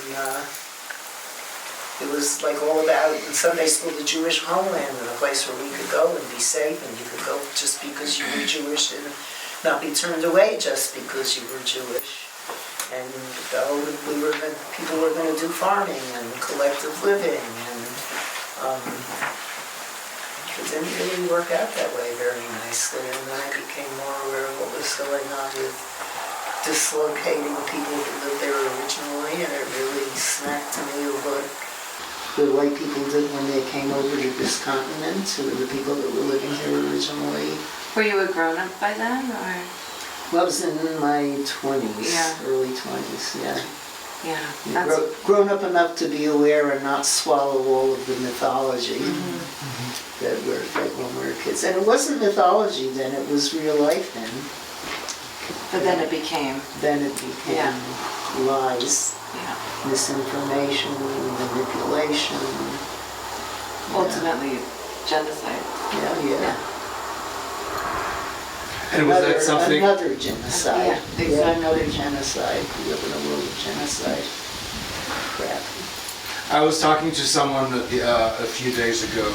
it was like all about, in Sunday school, the Jewish homeland, and a place where we could go and be safe, and you could go just because you were Jewish and not be turned away just because you were Jewish. And people were going to do farming and collective living, and it didn't really work out that way very nicely. And then I became more aware of what was going on with dislocating people who lived there originally, and it really smacked me of what the white people did when they came over to this continent to the people that were living here originally. Were you a grown-up by then, or? Well, I was in my 20s, early 20s, yeah. Yeah. Grown up enough to be aware and not swallow all of the mythology that were like when we were kids. And it wasn't mythology then, it was real life then. But then it became. Then it became lies, misinformation, manipulation. Ultimately, genocide. Yeah. And was that something? Another genocide. Yeah, exactly. Another genocide. We live in a world of genocide. Crap. I was talking to someone a few days ago,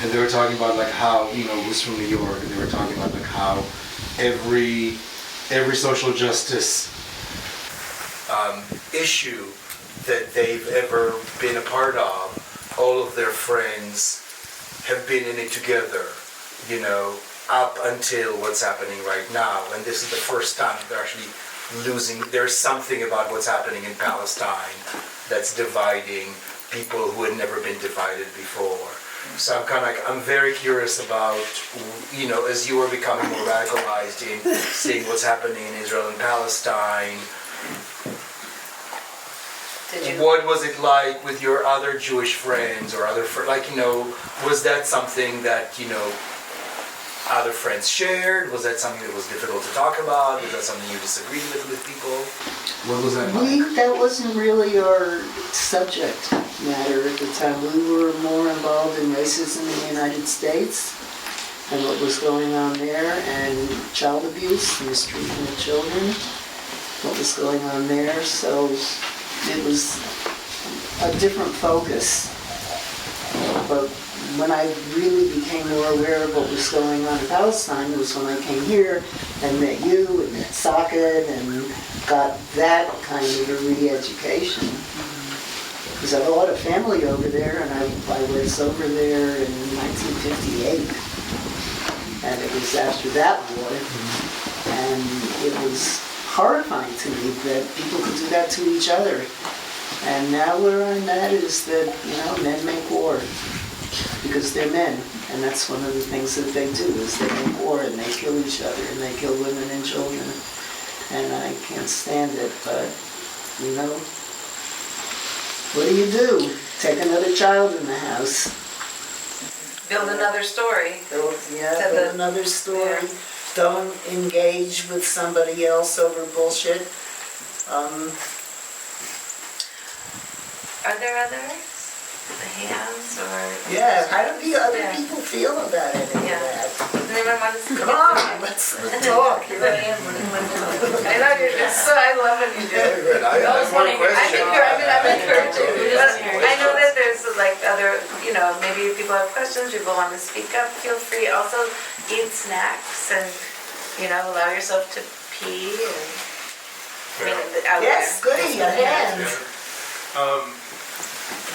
and they were talking about like how, it was from New York, and they were talking about like how every social justice issue that they've ever been a part of, all of their friends have been in it together, up until what's happening right now. And this is the first time they're actually losing. There's something about what's happening in Palestine that's dividing people who had never been divided before. So I'm very curious about, as you are becoming more radicalized in seeing what's happening in Israel and Palestine, what was it like with your other Jewish friends or other was that something that, other friends shared? Was that something that was difficult to talk about? Was that something you disagreed with people? What was that like? That wasn't really our subject matter at the time. We were more involved in racism in the United States and what was going on there, and child abuse, mistreatment of children, what was going on there. So it was a different focus. But when I really became more aware of what was going on in Palestine was when I came here and met you and met Socket and got that kind of a re-education. Because I have a lot of family over there, and I was over there in 1958. And it was after that war. And it was horrifying to me that people could do that to each other. And now where I'm at is that, men make war. Because they're men, and that's one of the things that they do, is they make war and they kill each other and they kill women and children. And I can't stand it, but you know? What do? Take another child in the house. Build another story. Build Said the- another story. Don't engage with somebody else over bullshit. Are there others? The hands or? Yeah, how do the other Yeah. people feel about it? Yeah. Does anyone want to speak? Come on, let's talk. Here I am. I know you're just so, I love when you do it. I have more questions. I'm encouraging. But I know that there's like other, you know, maybe people have questions, people want to speak up, feel free. Also eat snacks and, you know, allow yourself to pee and, I mean, out Yes, there. goody, a hand.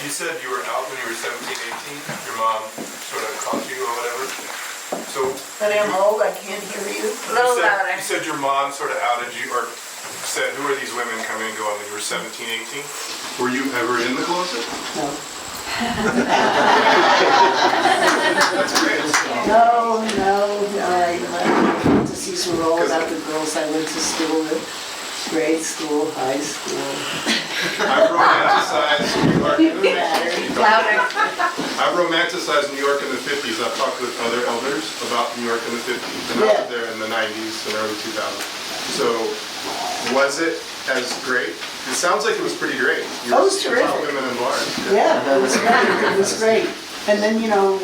You said you were out when you were 17, 18. Your mom sort of caught you or whatever. So. Honey, I'm old, I can't hear you. A little louder. You said your mom sort of outed you or said, who are these women coming and going when you were 17, 18? Were you ever in the closet? No. That's great. No, my fantasies were all about the girls I went to school with. Grade school, high school. I romanticized New York. Louder. I romanticized New York in the 50s. I've talked with other elders about New York in the 50s, and I was there in the 90s and early 2000s. So, was it as great? It sounds like it was pretty great. You It was were seeing a lot of terrific. women in bars. Yeah, it was great. It was great. And then, you know,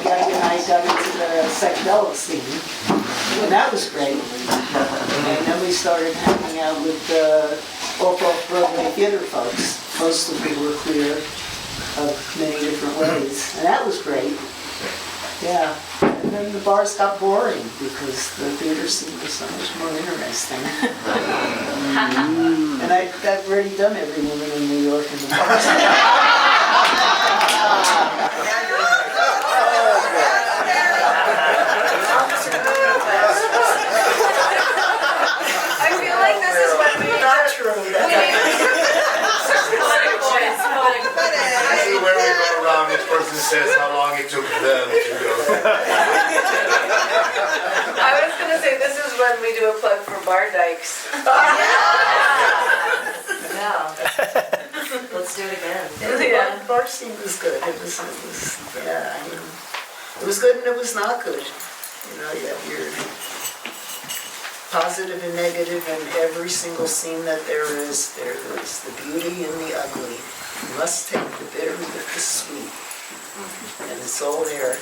Gabby and I got into the psychedelic scene, and that was great. And then we started hanging out with off-Broadway theater folks. Most of them were queer of many different ways, and that was great. Yeah. And then the bars got boring because the theater scene was so much more interesting. And I've already done every woman in New York in the bars. I feel like this is what we Not true. This is where we go around, each person says how long it took them to go. I was gonna say, this is when we do a plug for bar dykes. Yeah. Let's do it again. Yeah, the bar scene was good. It was, yeah, I mean, it was good and it was not good. You know, you have your positive and negative in every single scene that there is the beauty and the ugly. You must take the bitter with the sweet. And it's all there.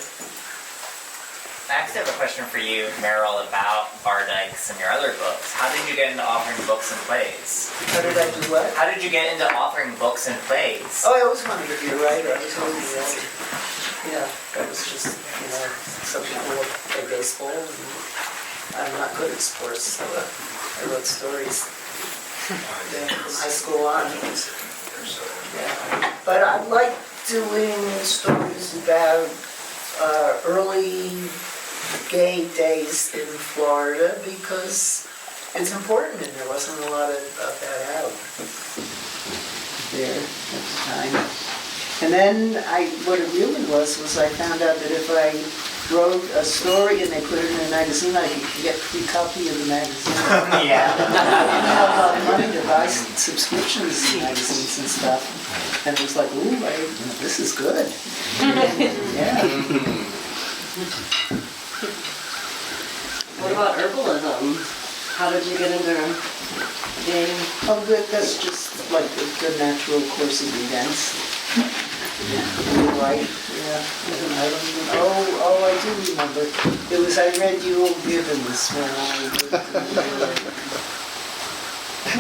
I actually have a question for you, Merril, about bar dykes and your other books. How did you get into authoring books and plays? How did I do what? How did you get into authoring books and plays? Oh, I always wanted to be a writer. I was always writing. Yeah, that was just, you know, some people play baseball and I'm not good at sports, so I wrote stories from high school on. Yeah. But I like doing stories about early gay days in Florida because it's important and there wasn't a lot of that out there at the time. And then what it really was I found out that if I wrote a story and they put it in a magazine, I could get a free copy of the magazine. Yeah. I didn't have a lot of money to buy subscriptions to magazines and stuff. And it was like, ooh, this is good. Yeah. What about herbalism? How did you get into game? Oh, good. That's just like the natural course of events. Right? Yeah. I don't even. Oh, I do remember. It was I read Yule Gibbons when I lived in New York.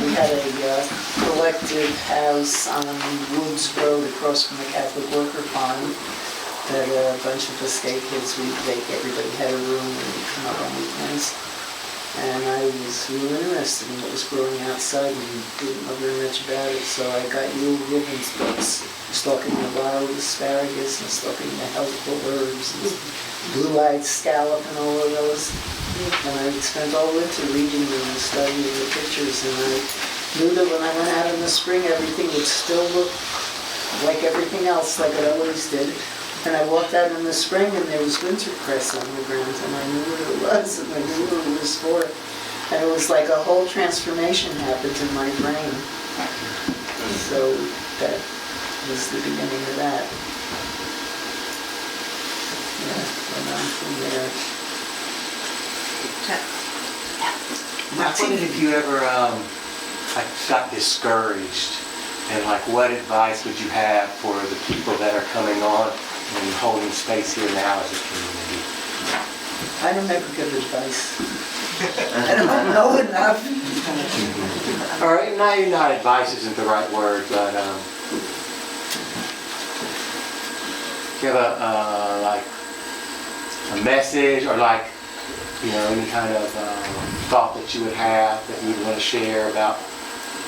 We had a collective house on Woods Road across from the Catholic Worker Pond that a bunch of escape kids, everybody had a room and we'd come up on weekends. And I was really interested in what was growing outside and didn't know very much about it, so I got Yule Gibbons books, Stalking the Wild Asparagus and Stalking the Healthful Herbs and Blue-Eyed Scallop and all of those. And I spent all winter reading them and studying the pictures, and I knew that when I went out in the spring, everything would still look like everything else, like it always did. And I walked out in the spring and there was wintercress on the ground, and I knew what it was, and I knew what it was for. And it was like a whole transformation happened in my brain. So that was the beginning of that. Yeah, went on from there. I wondered if you ever like got discouraged, and like what advice would you have for the people that are coming on and holding space here now as a community? I don't ever give advice. I don't know enough. All right, not advice isn't the right word, but do you have like a message or like, any kind of thought that you would have that you would want to share about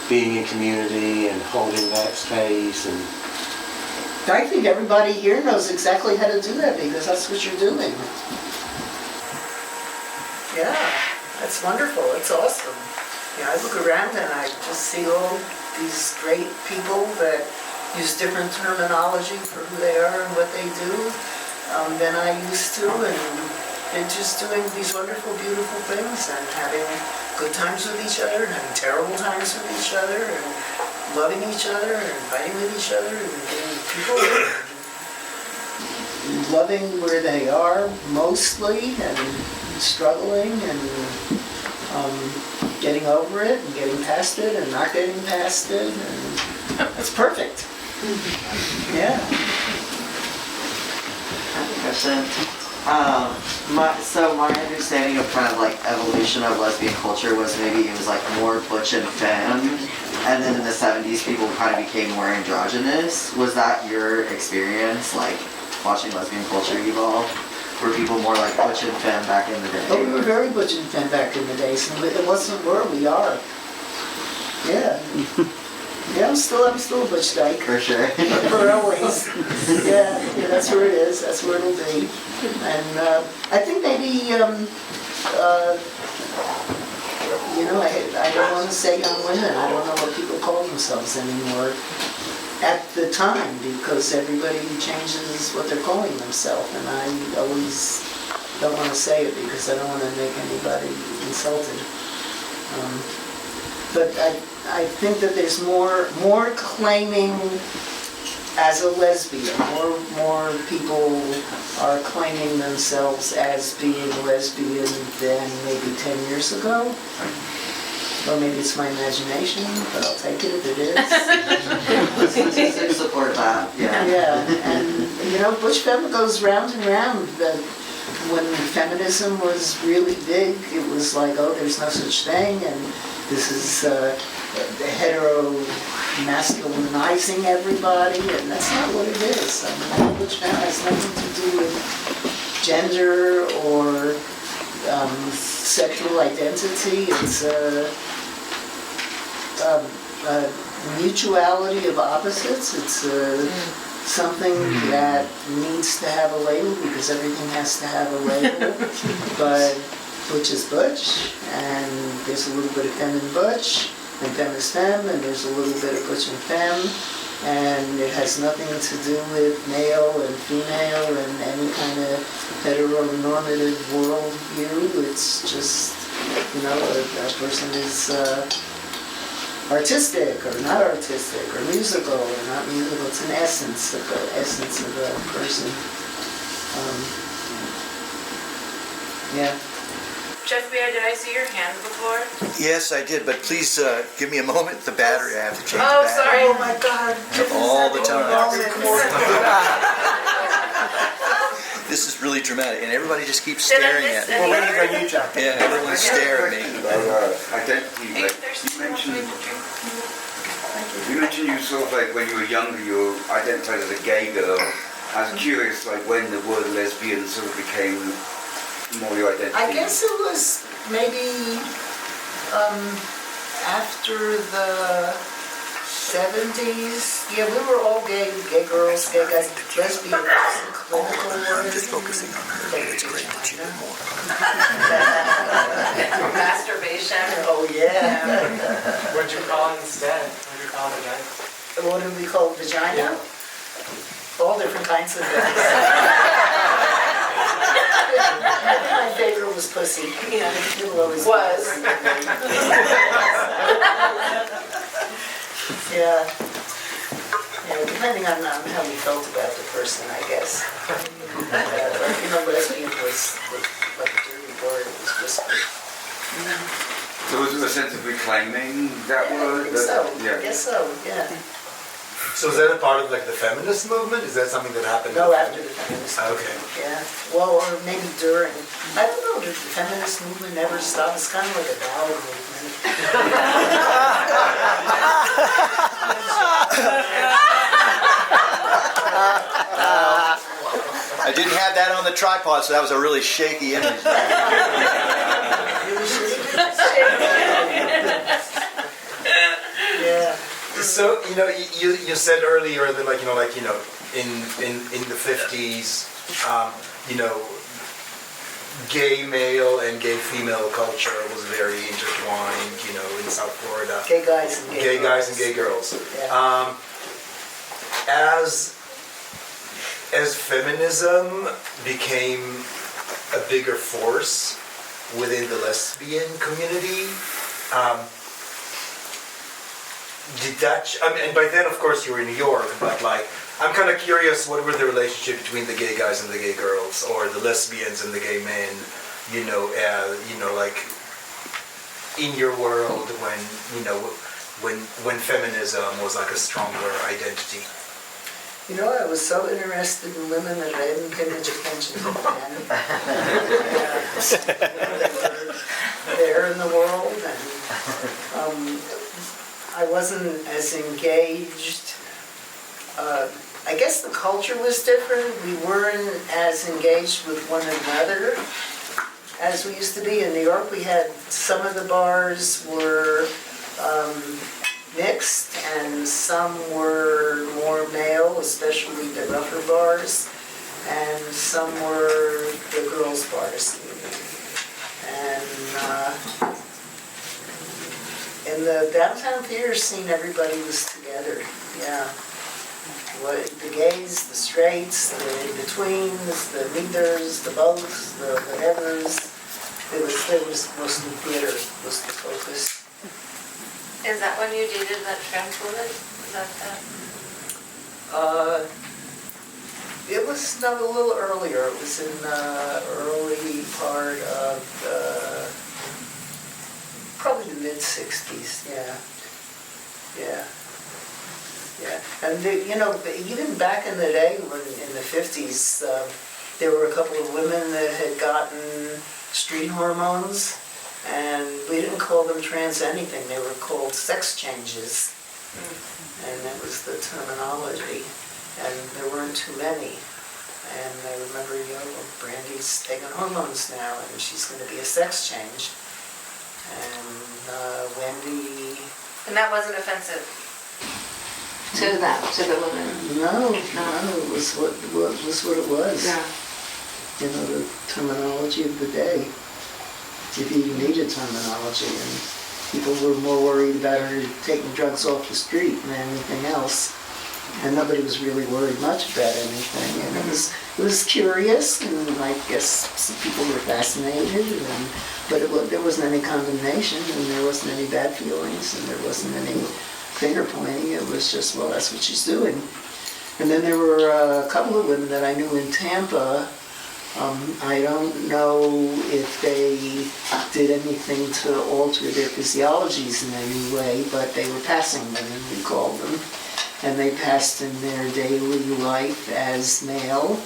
being in community and holding that space? And I think everybody here knows exactly how to do that because that's what you're doing. Yeah, that's wonderful. It's awesome. I look around and I just see all these great people that use different terminology for who they are and what they do than I used to, and they're just doing these wonderful, beautiful things and having good times with each other and having terrible times with each other and loving each other and fighting with each other and being people and loving where they are mostly and struggling and getting over it and getting past it and not getting past it, and it's perfect. Yeah. I have a question. So my understanding of kind of like evolution of lesbian culture was maybe it was like more butch and femme, and then in the 70s people kind of became more androgynous. Was that your experience, like watching lesbian culture evolve? Were people more like butch and femme back in the day? Oh, we were very butch and femme back in the days, and it wasn't where we are. Yeah. Yeah, I'm still a butch dyke. For sure. For always. Yeah, that's where it is. That's where it'll be. And I think maybe, I don't want to say young women. I don't know what people call themselves anymore at the time, because everybody changes what they're calling themselves, and I always don't want to say it because I don't want to make anybody insulted. But I think that there's more claiming as a lesbian. More people are claiming themselves as being lesbian than maybe 10 years ago. Or maybe it's my imagination, but I'll take it if it is. I support that. Yeah. Yeah, and butch femme goes round and round. When feminism was really big, it was like, oh, there's no such thing, and this is hetero-masculinizing everybody, and that's not what it is. I mean, butch femme has nothing to do with gender or sexual identity. It's a mutuality of opposites. It's something that needs to have a label because everything has to have a label. But butch is butch, and there's a little bit of femme and butch, and femme is femme, and there's a little bit of butch and femme, and it has nothing to do with male and female and any kind of heteronormative worldview. It's just, a person is artistic or not artistic, or musical or not musical. It's an essence of a person. Yeah. Jeff Bear, did I see your hand before? Yes, I did, but please give me a moment. The battery, I have to change the Oh, battery. sorry. Oh my God. All the time. This is really dramatic, and everybody just keeps staring at me. We're waiting for you, Jeff. Yeah, everyone's staring at me. Identity, like you mentioned you sort of like when you were younger you identified as a gay girl. I was curious like when the word lesbian sort of became more your identity. I guess it was maybe after the 70s. Yeah, we were all gay girls, gay guys. Lesbian was a clinical word. I'm just focusing on her. It's great that you did more. Masturbation. Oh yeah. What'd you call it instead? What'd you call vagina? What do we call vagina? All different kinds of things. My favorite was pussy. Yeah, it always was. Yeah. Yeah, depending on how we felt about the person, I guess. Lesbian was like a dirty word. It was just. So was there a sense of reclaiming that word? I think so. Yeah. I guess so. Yeah. So is that a part of like the feminist movement? Is that something that happened? No, after the feminist movement. Okay. Yeah. Well, or maybe during. I don't know. Did the feminist movement never stop? It's kind of like a bowel movement. I didn't have that on the tripod, so that was a really shaky image. Yeah. So you said earlier that in the 50s, gay male and gay female culture was very intertwined. In South Florida. Gay guys and gay girls. Guys and gay girls. Yeah. As feminism became a bigger force within the lesbian community, did that? And by then, of course, you were in New York. But I'm kind of curious, what were the relationship between the gay guys and the gay girls, or the lesbians and the gay men? Like in your world when feminism was like a stronger identity. I was so interested in women that I didn't pay much attention to men. They were there in the world, and I wasn't as engaged. I guess the culture was different. We weren't as engaged with one another as we used to be. In New York, we had some of the bars were mixed, and some were more male, especially the rougher bars, and some were the girls' bars. And in the downtown theater scene, everybody was together. Yeah. The gays, the straights, the in-betweens, the neithers, the boths, the whatevers. It was mostly theater was the focus. Is that when you dated that trans woman? Is that that? It was a little earlier. It was in the early part of probably the mid-60s. Yeah. Yeah. Yeah. And even back in the day, when in the 50s, there were a couple of women that had gotten street hormones. And we didn't call them trans anything. They were called sex changes. And that was the terminology. And there weren't too many. And I remember, Brandy's taking hormones now, and she's going to be a sex change. And Wendy... And that wasn't offensive? To the women? No, it was what it was. Yeah. The terminology of the day. If you even needed terminology, and people were more worried about her taking drugs off the street than anything else, and nobody was really worried much about anything. And it was curious, and I guess some people were fascinated, but there wasn't any condemnation, and there wasn't any bad feelings, and there wasn't any finger pointing. It was just, well, that's what she's doing. And then there were a couple of women that I knew in Tampa. I don't know if they did anything to alter their physiologies in any way, but they were passing women, we called them. And they passed in their daily life as male,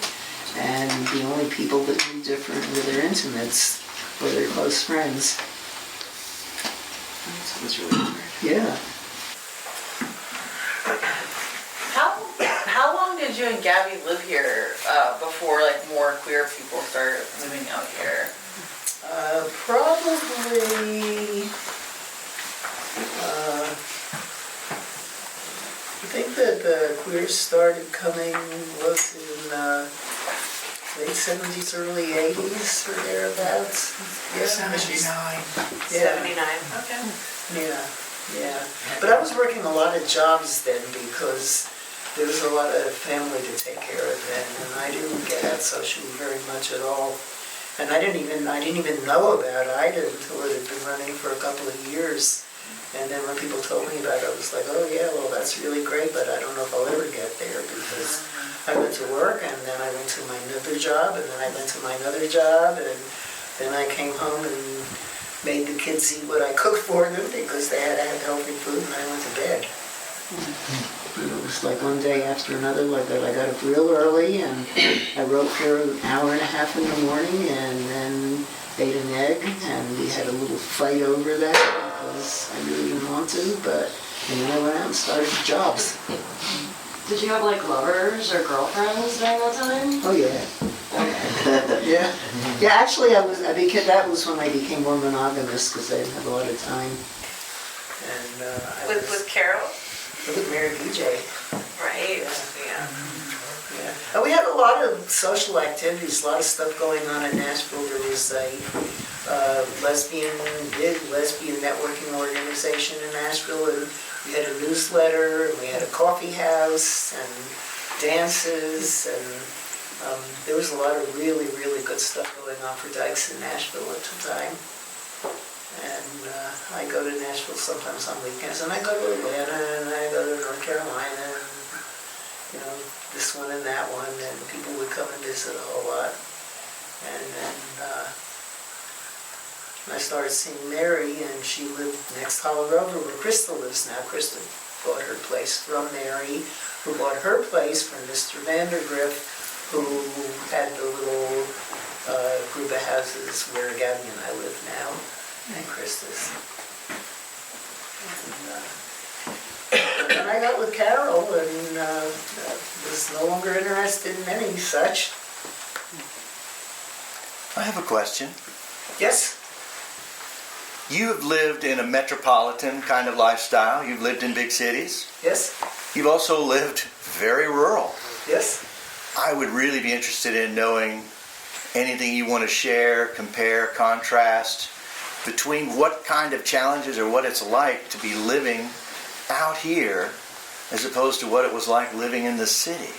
and the only people that knew different were their intimates, or their close friends. That was really weird. Yeah. How long did you and Gabby live here before more queer people started moving out here? Probably, I think that the queers started coming was in late 70s, early 80s, or thereabouts. Yeah, 79. Yeah. 79, okay. Yeah. But I was working a lot of jobs then because there was a lot of family to take care of then, and I didn't get out socially very much at all. And I didn't even know about IDA until it had been running for a couple of years. And then when people told me about it, I was like, oh yeah, well that's really great, but I don't know if I'll ever get there because I went to work and then I went to my another job and then I went to my another job and then I came home and made the kids eat what I cooked for them because they had to have healthy food and I went to bed. And it was like one day after another, like I got up real early and I wrote for an hour and a half in the morning and then ate an egg and we had a little fight over that because I really didn't want to, and then I went out and started jobs. Did you have like lovers or girlfriends during that time? Oh yeah. Yeah. Yeah, actually that was when I became more monogamous because I didn't have a lot of time. And with Carol? With Mary BJ. Right. Yeah. And we had a lot of social activities, a lot of stuff going on in Nashville. There was a big lesbian networking organization in Nashville, and we had a newsletter, and we had a coffee house, and dances, and there was a lot of really, really good stuff going on for dykes in Nashville at the time. And I go to Nashville sometimes on weekends, and I go to Atlanta, and I go to North Carolina, and, you know, this one and that one, and people would come and visit a whole lot. And then I started seeing Mary, and she lived next Hollow Rover where Krista lives now. Krista bought her place from Mary, who bought her place from Mr. Vandergriff, who had the little group of houses where Gabby and I live now, and Krista's. And then I got with Carol and was no longer interested in any such. I have a question. Yes? You have lived in a metropolitan kind of lifestyle. You've lived in big cities. Yes. You've also lived very rural. Yes. I would really be interested in knowing anything you want to share, compare, contrast between what kind of challenges or what it's like to be living out here as opposed to what it was like living in the city.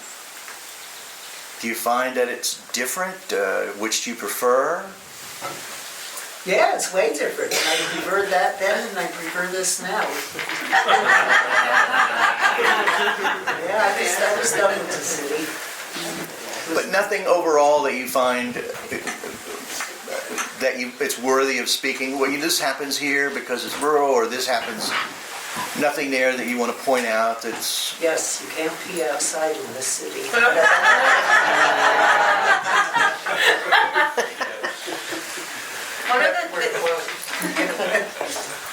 Do you find that it's different? Which do you prefer? Yeah, it's way different. I preferred that then and I prefer this now. Yeah, I was done with the city. But nothing overall that you find that it's worthy of speaking. Well, this happens here because it's rural, or this happens. Nothing there that you want to point out that's... Yes, you can't pee outside in this city.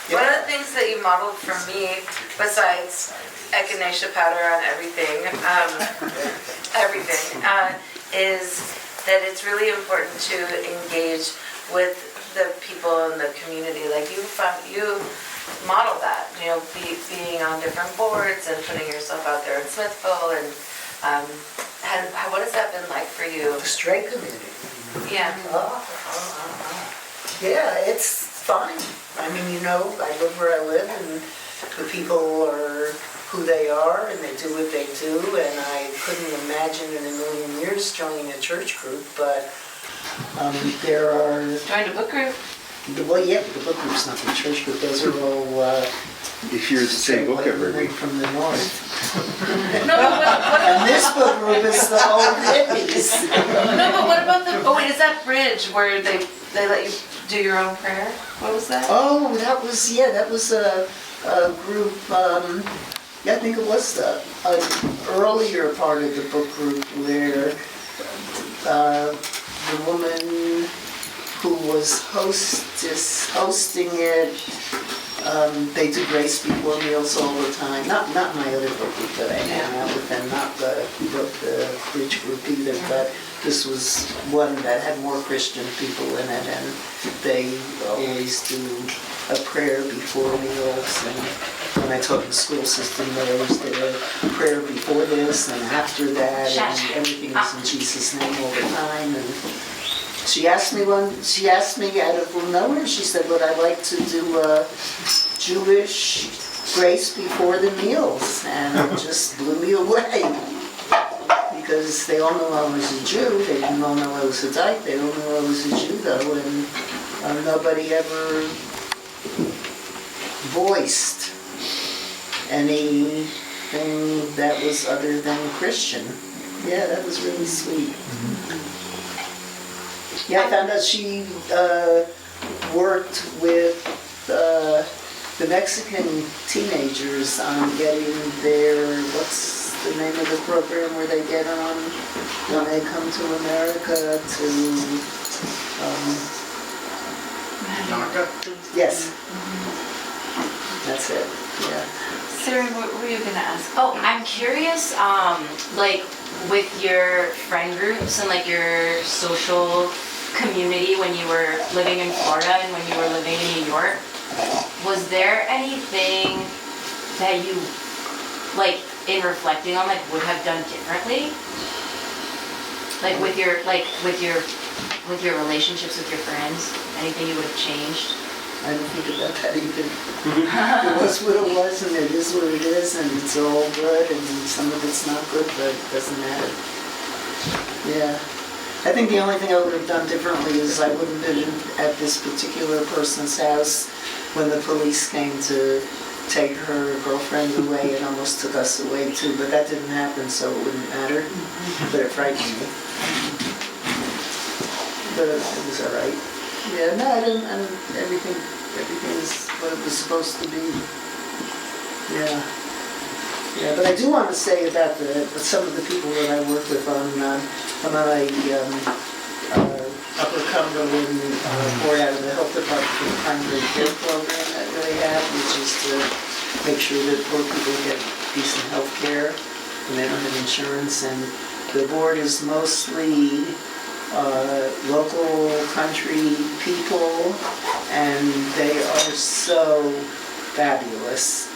One of the things that you modeled for me, besides echinacea powder on everything, is that it's really important to engage with the people in the community. Like you model that, being on different boards and putting yourself out there in Smithville, and what has that been like for you? The straight community. Yeah. Yeah, it's fine. I mean, I live where I live, and the people are who they are, and they do what they do, and I couldn't imagine in a million years joining a church group, but there are... Joined a book group? Well, yeah, but the book group's not the church group. Those are all... you hear the same book every week. From the north. No, but and this book group is the old hippies. No, but what about the... Oh, wait, is that bridge where they let you do your own prayer? What was that? Oh, that was a group, I think it was an earlier part of the book group where the woman who was hosting it, they do grace before meals all the time. Not my other book group that I hang out with them, not the bridge group either, but this was one that had more Christian people in it, and they always do a prayer before meals. And when I taught the school system, they always did a prayer before this and after that, and everything was in Jesus' name all the time. And she asked me out of nowhere, she said, would I like to do a Jewish grace before the meals? And it just blew me away. Because they all know I was a Jew, they didn't all know I was a dyke, they all knew I was a Jew though, and nobody ever voiced anything that was other than Christian. Yeah, that was really sweet. Yeah, I found out she worked with the Mexican teenagers on getting their, what's the name of the program where they get on when they come to America to, yes. That's it, yeah. Sarah, what were you gonna ask? Oh, I'm curious, like with your friend groups and like your social community when you were living in Florida and when you were living in New York, was there anything that you, like in reflecting on, like would have done differently? Like with your relationships with your friends, anything you would have changed? I don't think about that either. It was what it was, and it is what it is, and it's all good, and some of it's not good, but it doesn't matter. Yeah. I think the only thing I would have done differently is I wouldn't have been at this particular person's house when the police came to take her girlfriend away and almost took us away too, but that didn't happen, so it wouldn't matter. But it frightened me. But it was all right. Yeah, no, I didn't, everything is what it was supposed to be. Yeah. Yeah, but I do want to say about some of the people that I work with on my Upper Cumberland board out of the health department for the primary care program that they have, which is to make sure that poor people get decent health care when they don't have insurance. And the board is mostly local country people, and they are so fabulous.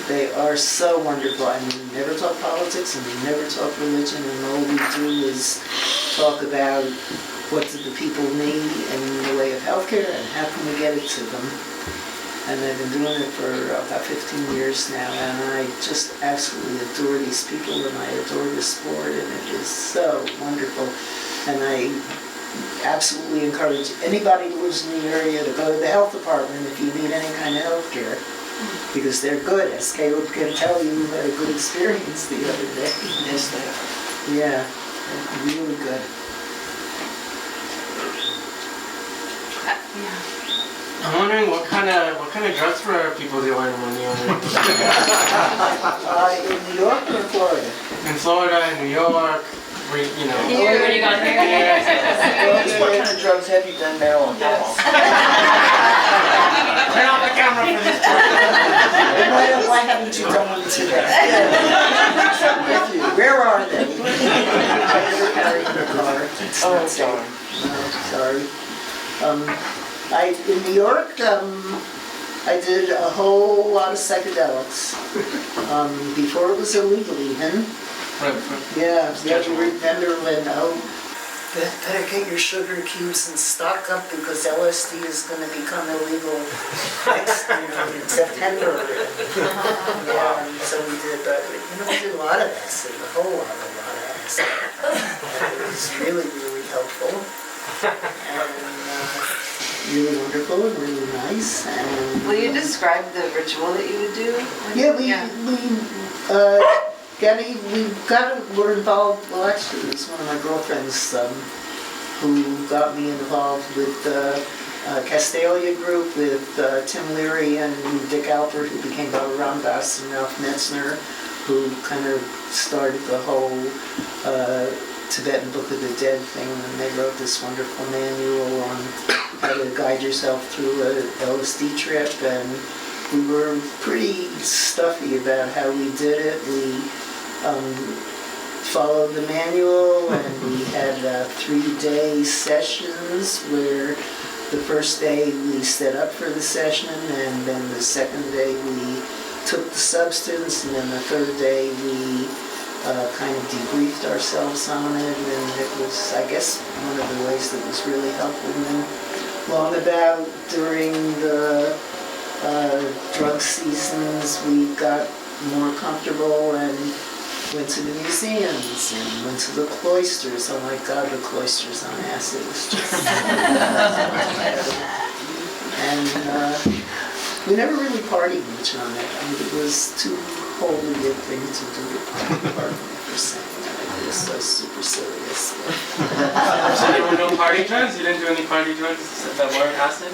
They are so wonderful. I mean, we never talk politics and we never talk religion, and all we do is talk about what do the people need in the way of healthcare and how can we get it to them. And I've been doing it for about 15 years now, and I just absolutely adore these people, and I adore this sport, and it is so wonderful. And I absolutely encourage anybody who lives in the area to go to the health department if you need any kind of health care, because they're good, as Caleb can tell you, who had a good experience the other day. Yes, they are. Yeah, they're really good. I'm wondering what kind of drugs were people doing when you were in New York or Florida? In Florida, in New York, you know. Here, when you got here. What kind of drugs have you done, Merril? Turn off the camera for this part. Why haven't you done one today? With you. Where are they? I never carry in the car. Oh, sorry. In New York, I did a whole lot of psychedelics. Before it was illegal even. Yeah, you have to remember when, better get your sugar cubes and stock up because LSD is going to become illegal next in September. Yeah, so we did, but we did a lot of acid, a whole lot of acid. It was really, really helpful. And really wonderful and really nice. And will you describe the ritual that you would do? We're involved, well actually it was one of my girlfriends who got me involved with the Castalia group with Tim Leary and Dick Alpert, who became Baba Ramdas, and Ralph Metzner, who kind of started the whole Tibetan Book of the Dead thing, and they wrote this wonderful manual on how to guide yourself through a LSD trip, and we were pretty stuffy about how we did it. We followed the manual, and we had 3-day sessions where the first day we set up for the session, and then the second day we took the substance, and then the third day we kind of debriefed ourselves on it, and it was, I guess, one of the ways that was really helpful. And then long about during the drug seasons, we got more comfortable and went to the museums and went to the cloisters. Oh my God, the cloisters on acid was just and We never really partied much on it. I mean, it was too holy a thing to do the party for saying that. It was so super serious. So there were no party drugs? You didn't do any party drugs that weren't acid?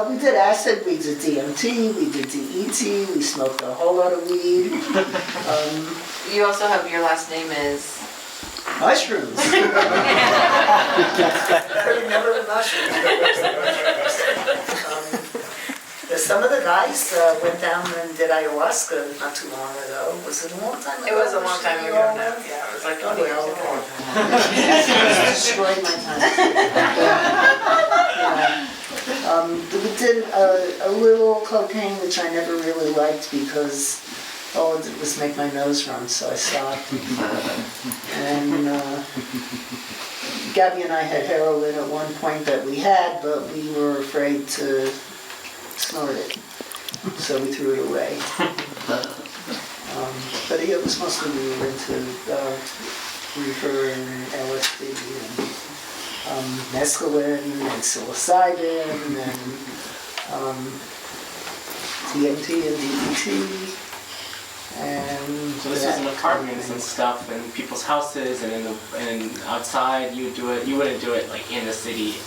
We did acid, we did DMT, we did DET, we smoked a whole lot of weed. You also have, your last name is? Mushrooms. Never mushrooms. Some of the guys went down and did ayahuasca not too long ago. Was it a long time ago? It was a long time ago now. Yeah, it was like 20 years ago. Destroyed my time. We did a little cocaine, which I never really liked because all it did was make my nose run, so I stopped. And Gabby and I had heroin at one point that we had, but we were afraid to snort it, so we threw it away. But yeah, it was mostly we were into reefer and LSD and mescaline and psilocybin and DMT and DET. And so this was in apartments and stuff, and people's houses, and outside. You would do it. You wouldn't do it like in the city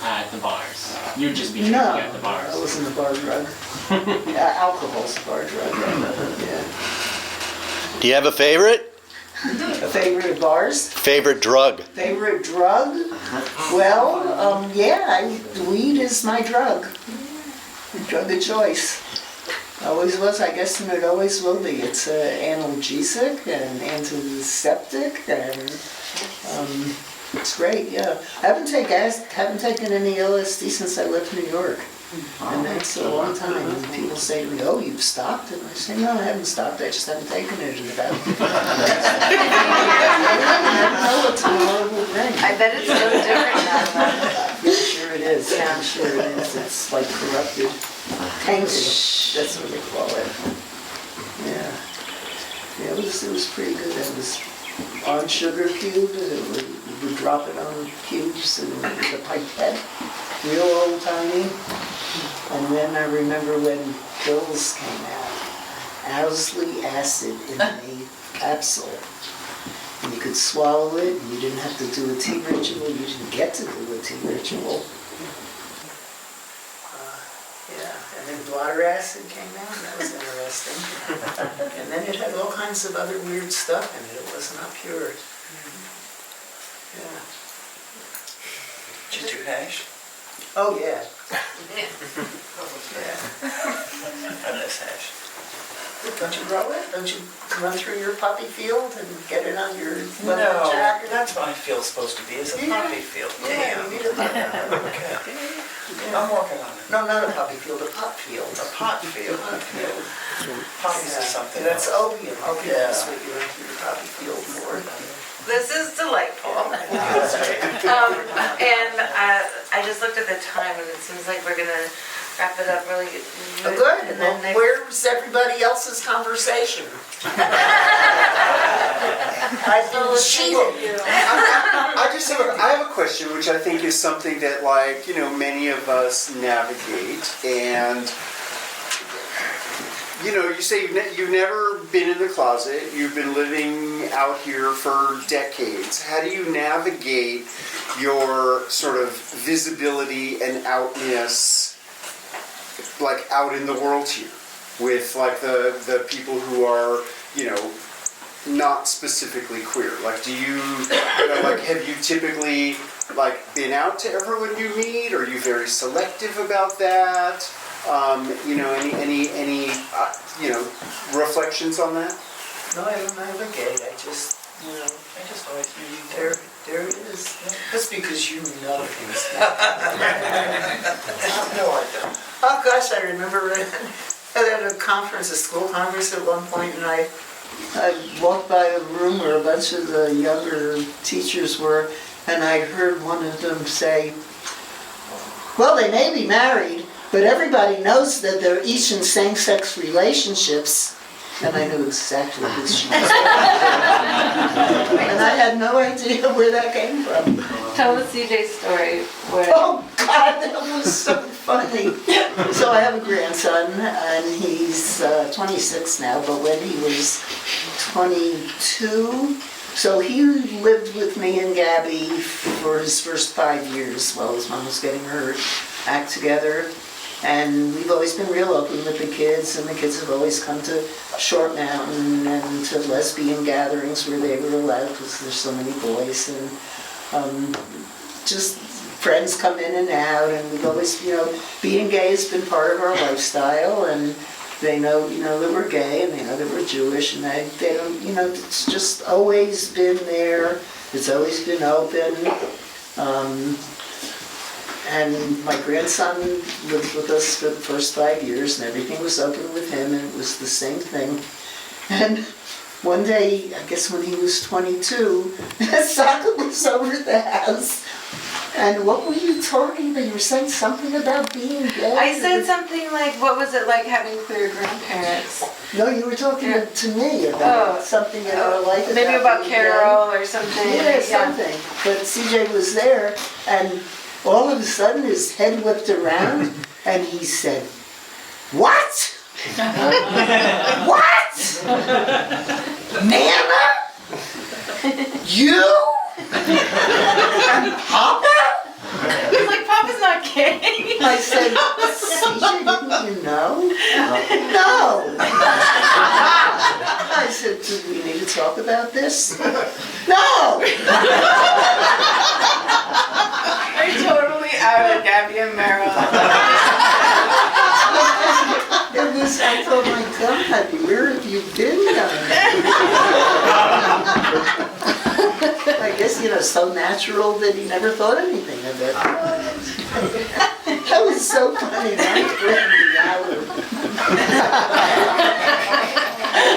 at the bars. You'd just be drinking at the bars. No, that wasn't a bar drug. Alcohol's a bar drug. Yeah. Do you have a favorite? A favorite of bars? Favorite drug? Favorite drug? Well, weed is my drug. Drug of choice. Always was, I guess, and it always will be. It's analgesic and antiseptic, and it's great. Yeah, I haven't taken any LSD since I left New York, and that's a long time. And people say to me, "Oh, you've stopped?" And I say, "No, I haven't stopped. I just haven't taken it in about." I bet it's so different now. Yeah, sure it is. Yeah, I'm sure it is. It's like corrupted. Tainted, that's what they call it. Yeah. Yeah, it was pretty good. It was on sugar cubes. We would drop it on cubes and the pipette. Real old timey. And then I remember when pills came out. Owsley acid in a capsule. And you could swallow it, and you didn't have to do a tea ritual. You didn't get to do a tea ritual. And then water acid came out, that was interesting. And then it had all kinds of other weird stuff in it. It was not pure. Yeah. Did you do hash? Oh, yeah. Yeah. I miss hash. Don't you grow it? Don't you run through your poppy field and get it on your leather jacket? That's what I feel supposed to be, is a poppy field. Yeah, you need a poppy field. Okay. I'm working on it. No, not a poppy field, a pot field. A pot field. Poppies is something That's else. opium. Opium is what you run through your poppy field for. This is delightful. And I just looked at the time, and it seems like we're gonna wrap it up really good. Good. And then next... Where's everybody else's conversation? I've been cheated. I have a question, which I think is something that, like, you know, many of us navigate, and you know, you say you've never been in the closet, you've been living out here for decades. How do you navigate your sort of visibility and outness, like, out in the world here, with, like, the people who are, you know, not specifically queer? Like, do you know, like, have you typically, like, been out to everyone you meet? Are you very selective about that? You know, any you know, reflections on that? No, I don't navigate. I just, you know, I just always knew you there it is. That's because you know things. No, I don't. Oh gosh, I remember at a conference, a school conference at one point, and I walked by a room where a bunch of the younger teachers were, and I heard one of them say, "Well, they may be married, but everybody knows that they're each in same-sex relationships." And I knew exactly who she was. And I had no idea where that came from. Tell the CJ story. Oh God, that was so funny. So I have a grandson, and he's 26 now, but when he was 22, so he lived with me and Gabby for his first 5 years while his mom was getting her act together. And we've always been real open with the kids, and the kids have always come to Short Mountain and to lesbian gatherings where they were allowed because there's so many boys, and just friends come in and out, and we've always, being gay has been part of our lifestyle, and they know, that we're gay, and they know that we're Jewish, and they don't, it's just always been there. It's always been open. And my grandson lived with us for the first 5 years, and everything was open with him, and it was the same thing. And one day, I guess when he was 22, Saka was over at the house. And what were you talking about? You were saying something about being gay? I said something like, what was it like having queer grandparents? No, you were talking to me about something in our life. Maybe about Carol or something. Yeah, something. But CJ was there, and all of a sudden his head whipped around, and he said, "What? What? Nana? You? And Papa?" He's like, "Papa's not gay." I said, "CJ, didn't you know?" "No." I said, "Do we need to talk about this?" "No." You're totally out of Gabby and Merril. I thought, my God, where have you been down I guess, so natural that he never thought anything of it. That was so funny.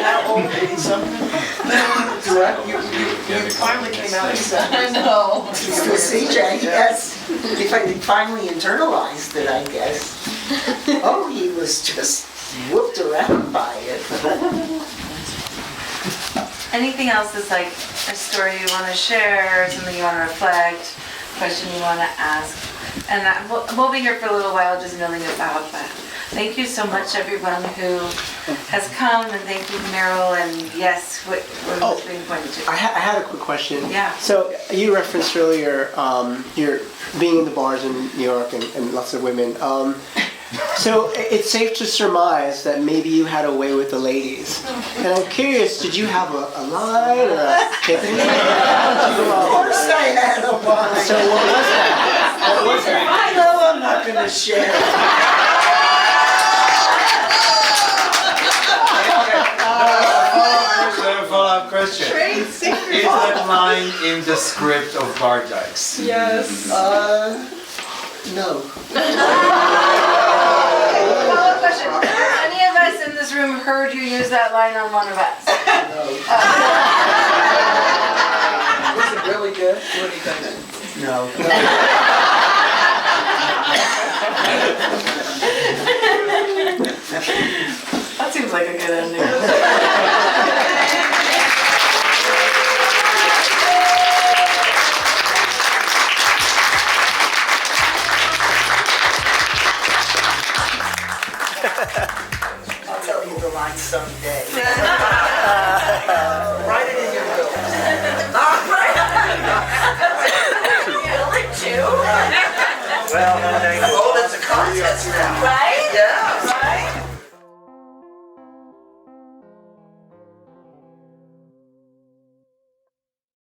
How old? 80-something? Correct? You finally came out and said, I know. For CJ, yes. He finally internalized it, I guess. Oh, he was just whooped around by it. Anything else that's like a story you want to share, something you want to reflect, question you want to ask? And we'll be here for a little while just milling about that. Thank you so much, everyone who has come, and thank you, Merril, and yes, what was being pointed to. I had a quick question. Yeah. So you referenced earlier your being in the bars in New York and lots of women. So it's safe to surmise that maybe you had a way with the ladies. And I'm curious, did you have a line or a technique? Of course I had a line. So what was that? What was that? I know I'm not going to share. Follow-up question. Trade secret. Is that line in the script of Bar Dykes? Yes. No. Follow-up question. Any of us in this room heard you use that line on one of us? No. Was it really good? What do you think? No. That seems like a good ending. I'll tell you the line someday. Write it in your will.